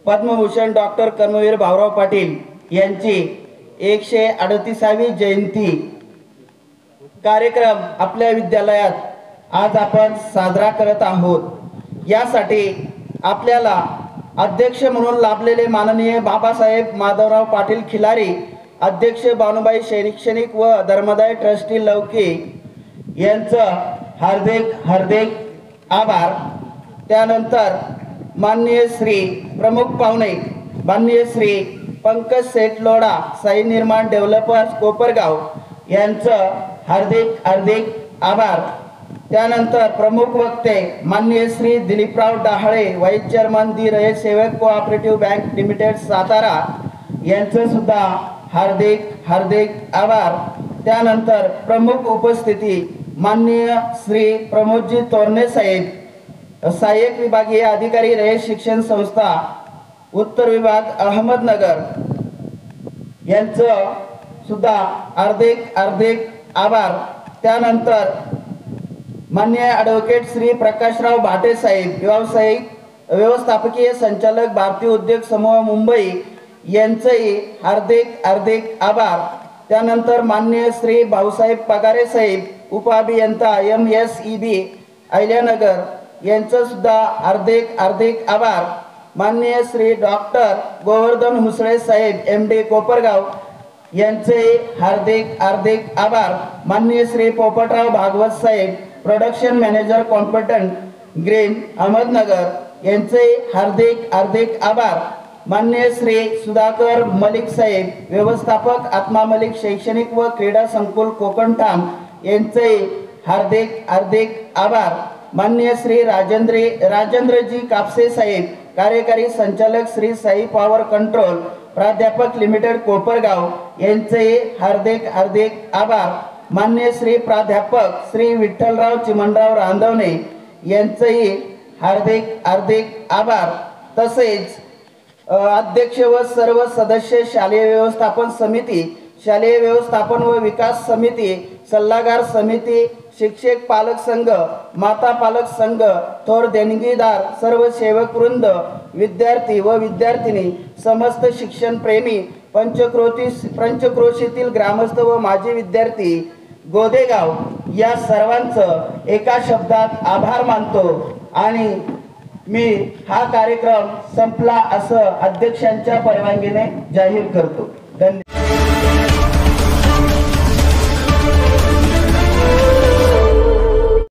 पद्मभूषण डॉक्टर कर्मवीर भाऊराव पाटील यांची 138वी जयंती कार्यक्रम आपल्या विद्यालयात आज आपण साजरा करत आहोत. यासाठी आपल्याला अध्यक्ष म्हणून लाभलेले माननीय बाबासाहेब माधवराव पाटील खिलारी, अध्यक्ष बानुबाई शैक्षणिक व धर्मदाय ट्रस्टी लौकी यांचं हार्दिक हार्दिक आभार. त्यानंतर माननीय श्री प्रमुख पाहुणे माननीय श्री पंकज सेठ लोढा, साई निर्माण डेव्हलपर्स कोपरगाव यांचं हार्दिक हार्दिक आभार. त्यानंतर प्रमुख वक्ते माननीय श्री दिलीपराव डहाळे, व्हाईस चेअरमन दी रयत सेवक कोऑपरेटिव्ह बँक लिमिटेड सातारा यांचं सुद्धा हार्दिक हार्दिक आभार. त्यानंतर प्रमुख उपस्थिती माननीय श्री प्रमोदजी तोरणे साहेब, सहाय्यक विभागीय अधिकारी रयत शिक्षण संस्था उत्तर विभाग अहमदनगर यांचं सुद्धा हार्दिक हार्दिक आभार. त्यानंतर माननीय ॲडव्होकेट श्री प्रकाशराव भाटे साहेब, व्यावसायिक व्यवस्थापकीय संचालक भारतीय उद्योग समूह मुंबई यांचंही हार्दिक हार्दिक आभार. त्यानंतर माननीय श्री भाऊसाहेब पगारे साहेब, उपअभियंता MSEB अहिल्यानगर यांचं सुद्धा हार्दिक हार्दिक आभार. माननीय श्री डॉक्टर गोवर्धन हुसळे साहेब, MD कोपरगाव यांचे हार्दिक हार्दिक आभार. माननीय श्री पोपटराव भागवत साहेब, production manager competent green Ahmednagar यांचे हार्दिक हार्दिक आभार. माननीय श्री सुधाकर मलिक साहेब, व्यवस्थापक आत्मा मलिक शैक्षणिक व क्रीडा संकुल कोकणठाण यांचे हार्दिक हार्दिक आभार. माननीय श्री राजेंद्रजी कापसे साहेब, कार्यकारी संचालक श्री साई पॉवर कंट्रोल प्राध्यापक लिमिटेड कोपरगाव यांचे हार्दिक हार्दिक आभार. माननीय श्री प्राध्यापक श्री विठ्ठलराव चिमणराव रांधवणे यांचेही हार्दिक हार्दिक आभार. तसेच अध्यक्ष व सर्व सदस्य, शालेय व्यवस्थापन समिती, शालेय व्यवस्थापन व विकास समिती, सल्लागार समिती, शिक्षक पालक संघ, माता पालक संघ, थोर देणगीदार, सर्व सेवक वृंद, विद्यार्थी व विद्यार्थिनी, समस्त शिक्षण प्रेमी, पंचक्रोशीतील ग्रामस्थ व माजी विद्यार्थी, गोदेगाव या सर्वांचं एका शब्दात आभार मानतो आणि मी हा कार्यक्रम संपला असं अध्यक्षांच्या परवानगीने जाहीर करतो.